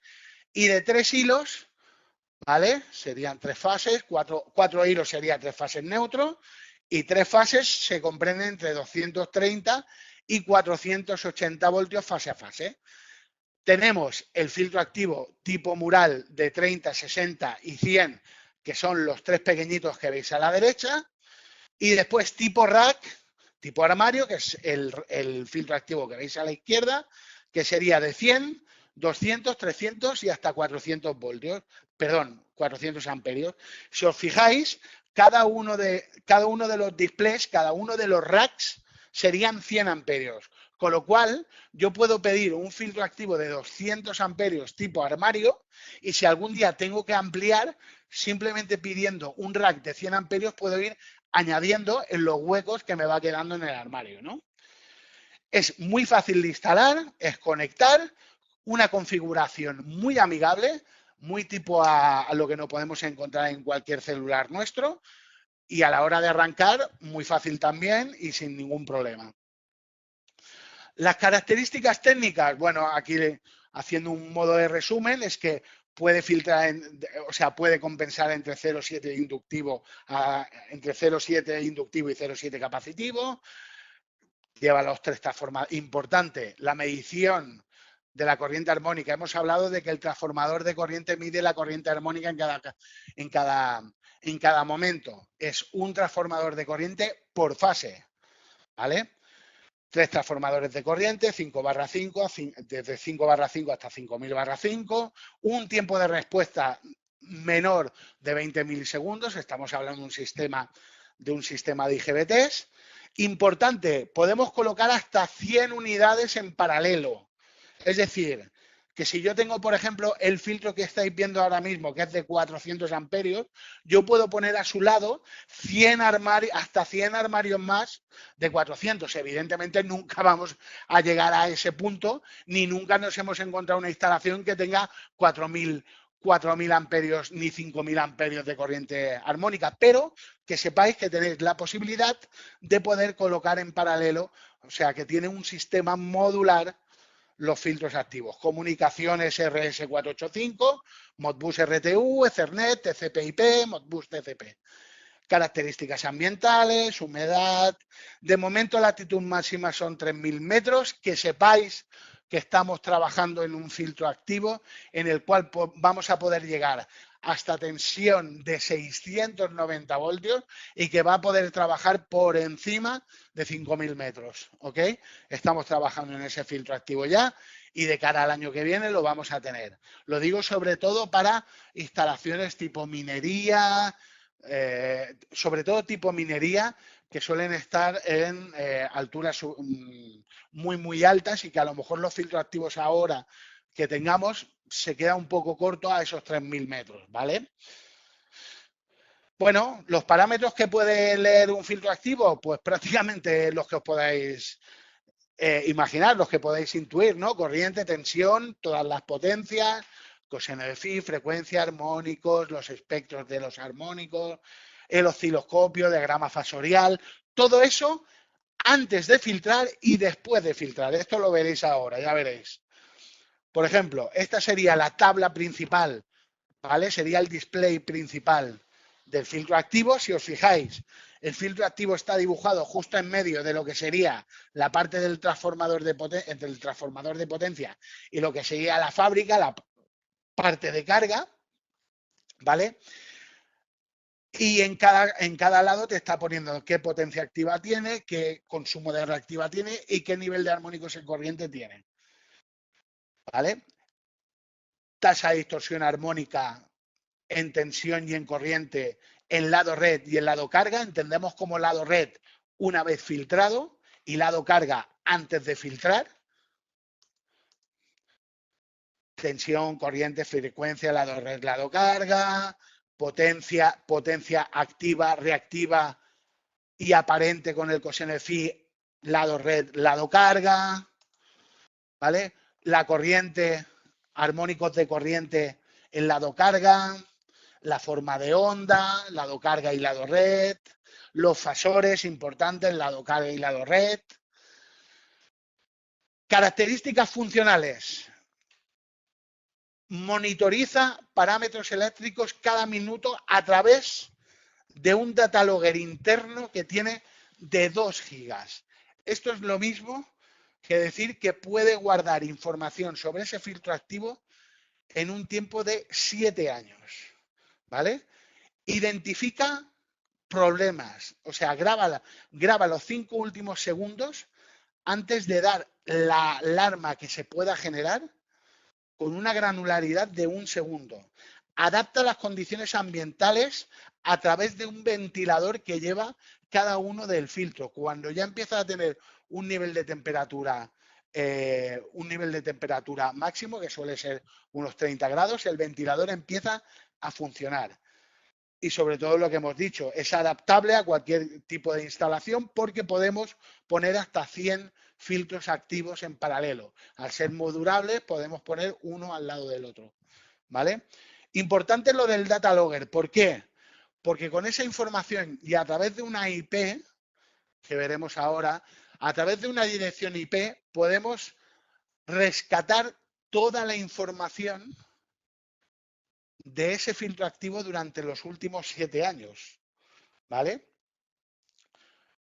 y de 3 hilos, ¿vale? Serían 3 fases, 4 hilos serían 3 fases neutros, y 3 fases se comprenden entre 230 y 480 voltios fase a fase. Tenemos el filtro activo tipo mural de 30, 60 y 100, que son los 3 pequeñitos que veis a la derecha, y después tipo rack, tipo armario, que es el filtro activo que veis a la izquierda, que sería de 100, 200, 300 y hasta 400 voltios, perdón, 400 amperios. Si os fijáis, cada uno de los displays, cada uno de los racks serían 100 amperios, con lo cual yo puedo pedir un filtro activo de 200 amperios tipo armario y si algún día tengo que ampliar, simplemente pidiendo un rack de 100 amperios puedo ir añadiendo en los huecos que me va quedando en el armario, ¿no? Es muy fácil de instalar, es conectar, una configuración muy amigable, muy tipo a lo que nos podemos encontrar en cualquier celular nuestro y a la hora de arrancar, muy fácil también y sin ningún problema. Las características técnicas, bueno, aquí haciendo un modo de resumen, es que puede filtrar, o sea, puede compensar entre 0,7 inductivo, entre 0,7 inductivo y 0,7 capacitivo. Lleva los 3 transformadores. Importante, la medición de la corriente armónica. Hemos hablado de que el transformador de corriente mide la corriente armónica en cada momento. Es un transformador de corriente por fase, ¿vale? 3 transformadores de corriente, 5/5, desde 5/5 hasta 5000/5, un tiempo de respuesta menor de 20 milisegundos, estamos hablando de un sistema de IGBTs. Importante, podemos colocar hasta 100 unidades en paralelo, es decir, que si yo tengo, por ejemplo, el filtro que estáis viendo ahora mismo, que es de 400 amperios, yo puedo poner a su lado 100 armarios, hasta 100 armarios más de 400. Evidentemente nunca vamos a llegar a ese punto, ni nunca nos hemos encontrado una instalación que tenga 4000 amperios ni 5000 amperios de corriente armónica, pero que sepáis que tenéis la posibilidad de poder colocar en paralelo, o sea, que tiene un sistema modular los filtros activos. Comunicaciones RS485, Modbus RTU, Ethernet, TCP/IP, Modbus TCP. Características ambientales, humedad. De momento la latitud máxima son 3000 metros. Que sepáis que estamos trabajando en un filtro activo en el cual vamos a poder llegar hasta tensión de 690 voltios y que va a poder trabajar por encima de 5000 metros, ¿ok? Estamos trabajando en ese filtro activo ya y de cara al año que viene lo vamos a tener. Lo digo sobre todo para instalaciones tipo minería, sobre todo tipo minería, que suelen estar en alturas muy altas y que a lo mejor los filtros activos ahora que tengamos se queda un poco corto a esos 3000 metros, ¿vale? Bueno, los parámetros que puede leer un filtro activo, pues prácticamente los que os podáis imaginar, los que podéis intuir, ¿no? Corriente, tensión, todas las potencias, coseno de phi, frecuencia, armónicos, los espectros de los armónicos, el osciloscopio, diagrama fasorial, todo eso antes de filtrar y después de filtrar. Esto lo veréis ahora, ya veréis. Por ejemplo, esta sería la tabla principal, ¿vale? Sería el display principal del filtro activo. Si os fijáis, el filtro activo está dibujado justo en medio de lo que sería la parte del transformador de potencia y lo que sería la fábrica, la parte de carga, ¿vale? Y en cada lado te está poniendo qué potencia activa tiene, qué consumo de reactiva tiene y qué nivel de armónicos en corriente tiene, ¿vale? Tasa de distorsión armónica en tensión y en corriente en lado red y en lado carga. Entendemos como lado red una vez filtrado y lado carga antes de filtrar. Tensión, corriente, frecuencia, lado red, lado carga, potencia activa, reactiva y aparente con el coseno de phi, lado red, lado carga, ¿vale? La corriente, armónicos de corriente en lado carga, la forma de onda, lado carga y lado red, los fasores importantes, lado carga y lado red. Características funcionales. Monitoriza parámetros eléctricos cada minuto a través de un data logger interno que tiene de 2 gigas. Esto es lo mismo que decir que puede guardar información sobre ese filtro activo en un tiempo de 7 años. ¿Vale? Identifica problemas, o sea, graba los 5 últimos segundos antes de dar la alarma que se pueda generar con una granularidad de 1 segundo. Adapta las condiciones ambientales a través de un ventilador que lleva cada uno del filtro. Cuando ya empieza a tener un nivel de temperatura máximo, que suele ser unos 30 grados, el ventilador empieza a funcionar. Y sobre todo lo que hemos dicho, es adaptable a cualquier tipo de instalación porque podemos poner hasta 100 filtros activos en paralelo. Al ser modulables podemos poner uno al lado del otro, ¿vale? Importante lo del data logger, ¿por qué? Porque con esa información y a través de una IP, que veremos ahora, a través de una dirección IP podemos rescatar toda la información de ese filtro activo durante los últimos 7 años, ¿vale?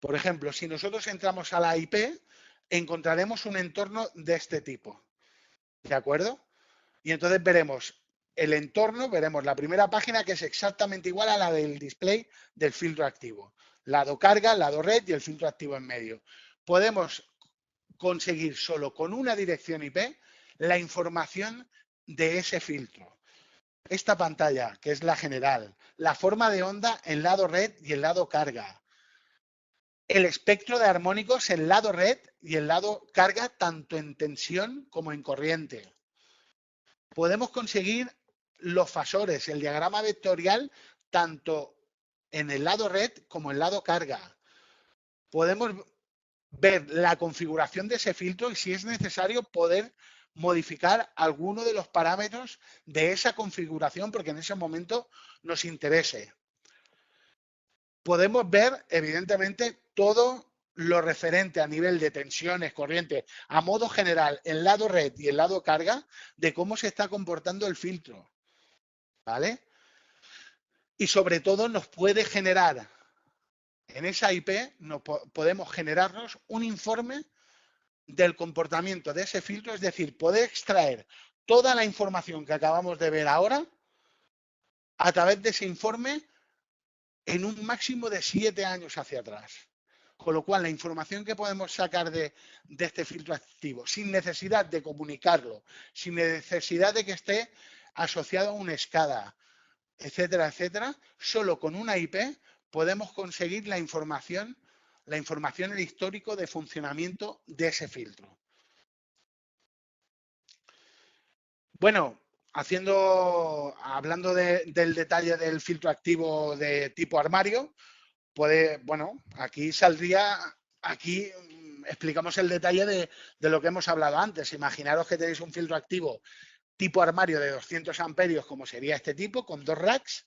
Por ejemplo, si nosotros entramos a la IP, encontraremos un entorno de este tipo, ¿de acuerdo? Y entonces veremos el entorno, veremos la primera página que es exactamente igual a la del display del filtro activo. Lado carga, lado red y el filtro activo en medio. Podemos conseguir solo con una dirección IP la información de ese filtro. Esta pantalla, que es la general, la forma de onda en lado red y el lado carga, el espectro de armónicos en lado red y el lado carga tanto en tensión como en corriente. Podemos conseguir los fasores, el diagrama vectorial, tanto en el lado red como en el lado carga. Podemos ver la configuración de ese filtro y si es necesario poder modificar alguno de los parámetros de esa configuración porque en ese momento nos interese. Podemos ver, evidentemente, todo lo referente a nivel de tensiones, corriente, a modo general, el lado red y el lado carga, de cómo se está comportando el filtro, ¿vale? Y sobre todo nos puede generar, en esa IP, podemos generarnos un informe del comportamiento de ese filtro, es decir, poder extraer toda la información que acabamos de ver ahora a través de ese informe en un máximo de 7 años hacia atrás. Con lo cual, la información que podemos sacar de este filtro activo, sin necesidad de comunicarlo, sin necesidad de que esté asociado a un SCADA, etcétera, etcétera, solo con una IP podemos conseguir la información, el histórico de funcionamiento de ese filtro. Bueno, hablando del detalle del filtro activo de tipo armario, bueno, aquí saldría, aquí explicamos el detalle de lo que hemos hablado antes. Imaginaros que tenéis un filtro activo tipo armario de 200 amperios, como sería este tipo, con 2 racks,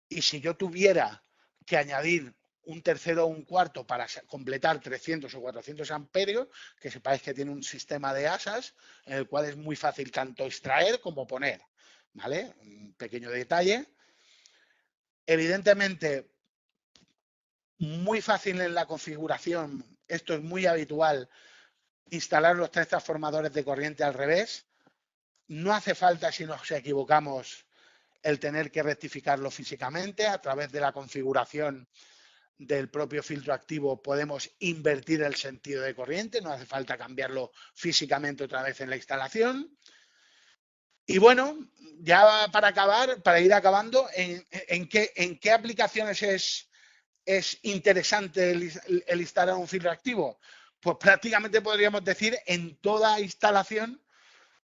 y si yo tuviera que añadir un tercero o un cuarto para completar 300 o 400 amperios, que sepáis que tiene un sistema de asas en el cual es muy fácil tanto extraer como poner, ¿vale? Un pequeño detalle. Evidentemente, muy fácil en la configuración, esto es muy habitual, instalar los 3 transformadores de corriente al revés. No hace falta, si nos equivocamos, el tener que rectificarlo físicamente. A través de la configuración del propio filtro activo podemos invertir el sentido de corriente, no hace falta cambiarlo físicamente otra vez en la instalación. Y bueno, ya para acabar, para ir acabando, ¿en qué aplicaciones es interesante el instalar un filtro activo? Pues prácticamente podríamos decir en toda instalación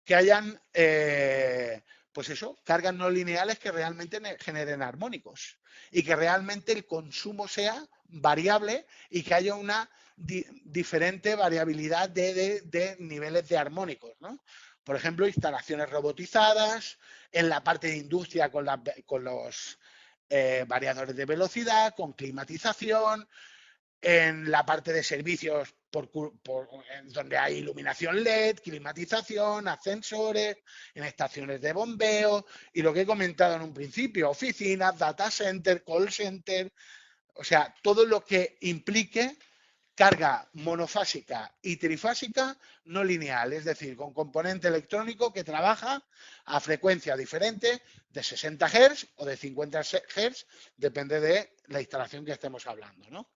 que hayan, pues eso, cargas no lineales que realmente generen armónicos y que realmente el consumo sea variable y que haya una diferente variabilidad de niveles de armónicos, ¿no? Por ejemplo, instalaciones robotizadas, en la parte de industria con los variadores de velocidad, con climatización, en la parte de servicios donde hay iluminación LED, climatización, ascensores, en estaciones de bombeo y lo que he comentado en un principio, oficinas, data center, call center, o sea, todo lo que implique carga monofásica y trifásica no lineal, es decir, con componente electrónico que trabaja a frecuencia diferente de 60 Hz o de 50 Hz, depende de la instalación que estemos hablando, ¿no?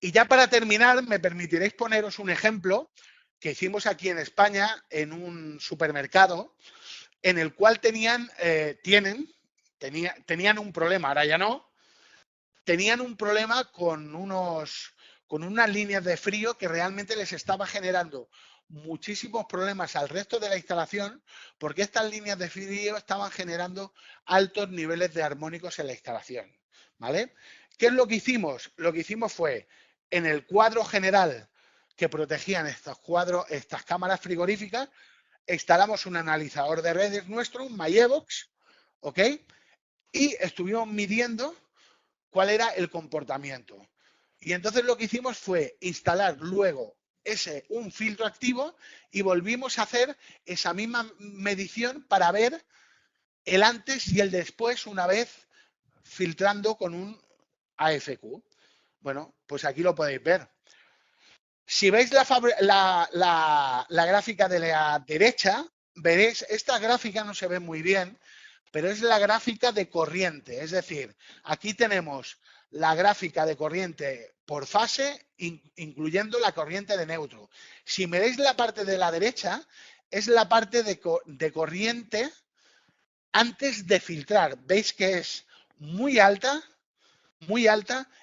Y ya para terminar, me permitiréis poneros un ejemplo que hicimos aquí en España en un supermercado en el cual tenían un problema, ahora ya no, tenían un problema con unas líneas de frío que realmente les estaba generando muchísimos problemas al resto de la instalación porque estas líneas de frío estaban generando altos niveles de armónicos en la instalación, ¿vale? ¿Qué es lo que hicimos? Lo que hicimos fue, en el cuadro general que protegían estas cámaras frigoríficas, instalamos un analizador de redes nuestro, un MyEvox, ¿ok? Y estuvimos midiendo cuál era el comportamiento. Y entonces lo que hicimos fue instalar luego un filtro activo y volvimos a hacer esa misma medición para ver el antes y el después una vez filtrando con un AFQ. Bueno, pues aquí lo podéis ver. Si veis la gráfica de la derecha, veréis, esta gráfica no se ve muy bien, pero es la gráfica de corriente. Es decir, aquí tenemos la gráfica de corriente por fase, incluyendo la corriente de neutro. Si veis la parte de la derecha, es la parte de corriente antes de filtrar. Veis que es muy alta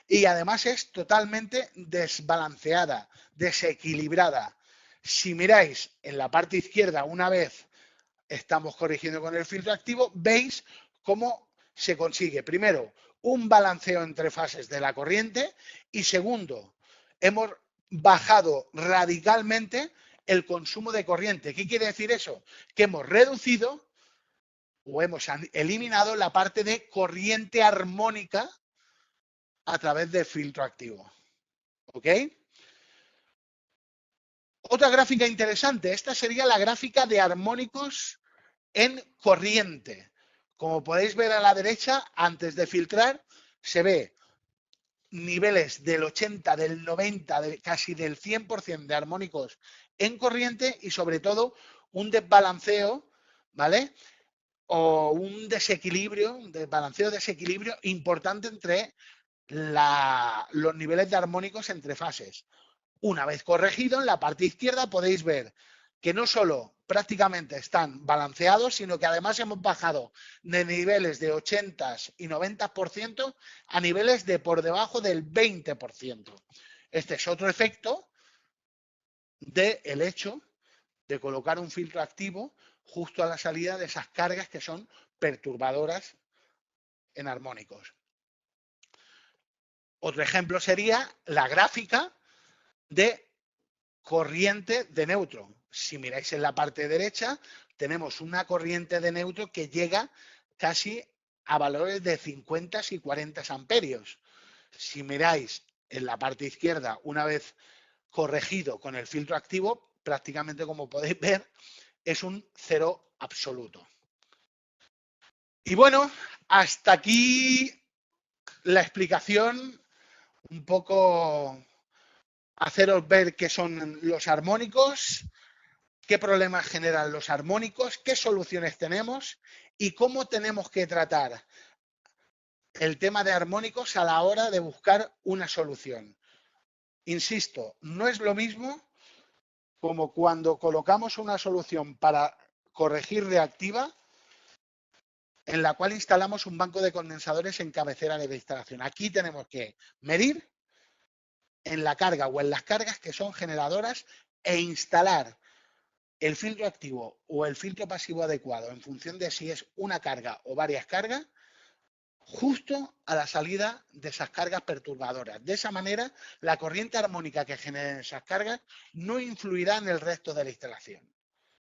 y además es totalmente desbalanceada, desequilibrada. Si miráis en la parte izquierda, una vez estamos corrigiendo con el filtro activo, veis cómo se consigue, primero, un balanceo entre fases de la corriente y segundo, hemos bajado radicalmente el consumo de corriente. ¿Qué quiere decir eso? Que hemos reducido o hemos eliminado la parte de corriente armónica a través del filtro activo. ¿Ok? Otra gráfica interesante, esta sería la gráfica de armónicos en corriente. Como podéis ver a la derecha, antes de filtrar, se ve niveles del 80, del 90, casi del 100% de armónicos en corriente y sobre todo un desbalanceo, ¿vale? O un desequilibrio, un desequilibrio importante entre los niveles de armónicos entre fases. Una vez corregido, en la parte izquierda podéis ver que no solo prácticamente están balanceados, sino que además hemos bajado de niveles de 80 y 90% a niveles de por debajo del 20%. Este es otro efecto del hecho de colocar un filtro activo justo a la salida de esas cargas que son perturbadoras en armónicos. Otro ejemplo sería la gráfica de corriente de neutro. Si miráis en la parte derecha, tenemos una corriente de neutro que llega casi a valores de 50 y 40 amperios. Si miráis en la parte izquierda, una vez corregido con el filtro activo, prácticamente como podéis ver, es un cero absoluto. Y bueno, hasta aquí la explicación, un poco haceros ver qué son los armónicos, qué problemas generan los armónicos, qué soluciones tenemos y cómo tenemos que tratar el tema de armónicos a la hora de buscar una solución. Insisto, no es lo mismo como cuando colocamos una solución para corregir reactiva en la cual instalamos un banco de condensadores en cabecera de la instalación. Aquí tenemos que medir en la carga o en las cargas que son generadoras e instalar el filtro activo o el filtro pasivo adecuado en función de si es una carga o varias cargas, justo a la salida de esas cargas perturbadoras. De esa manera, la corriente armónica que generen esas cargas no influirá en el resto de la instalación.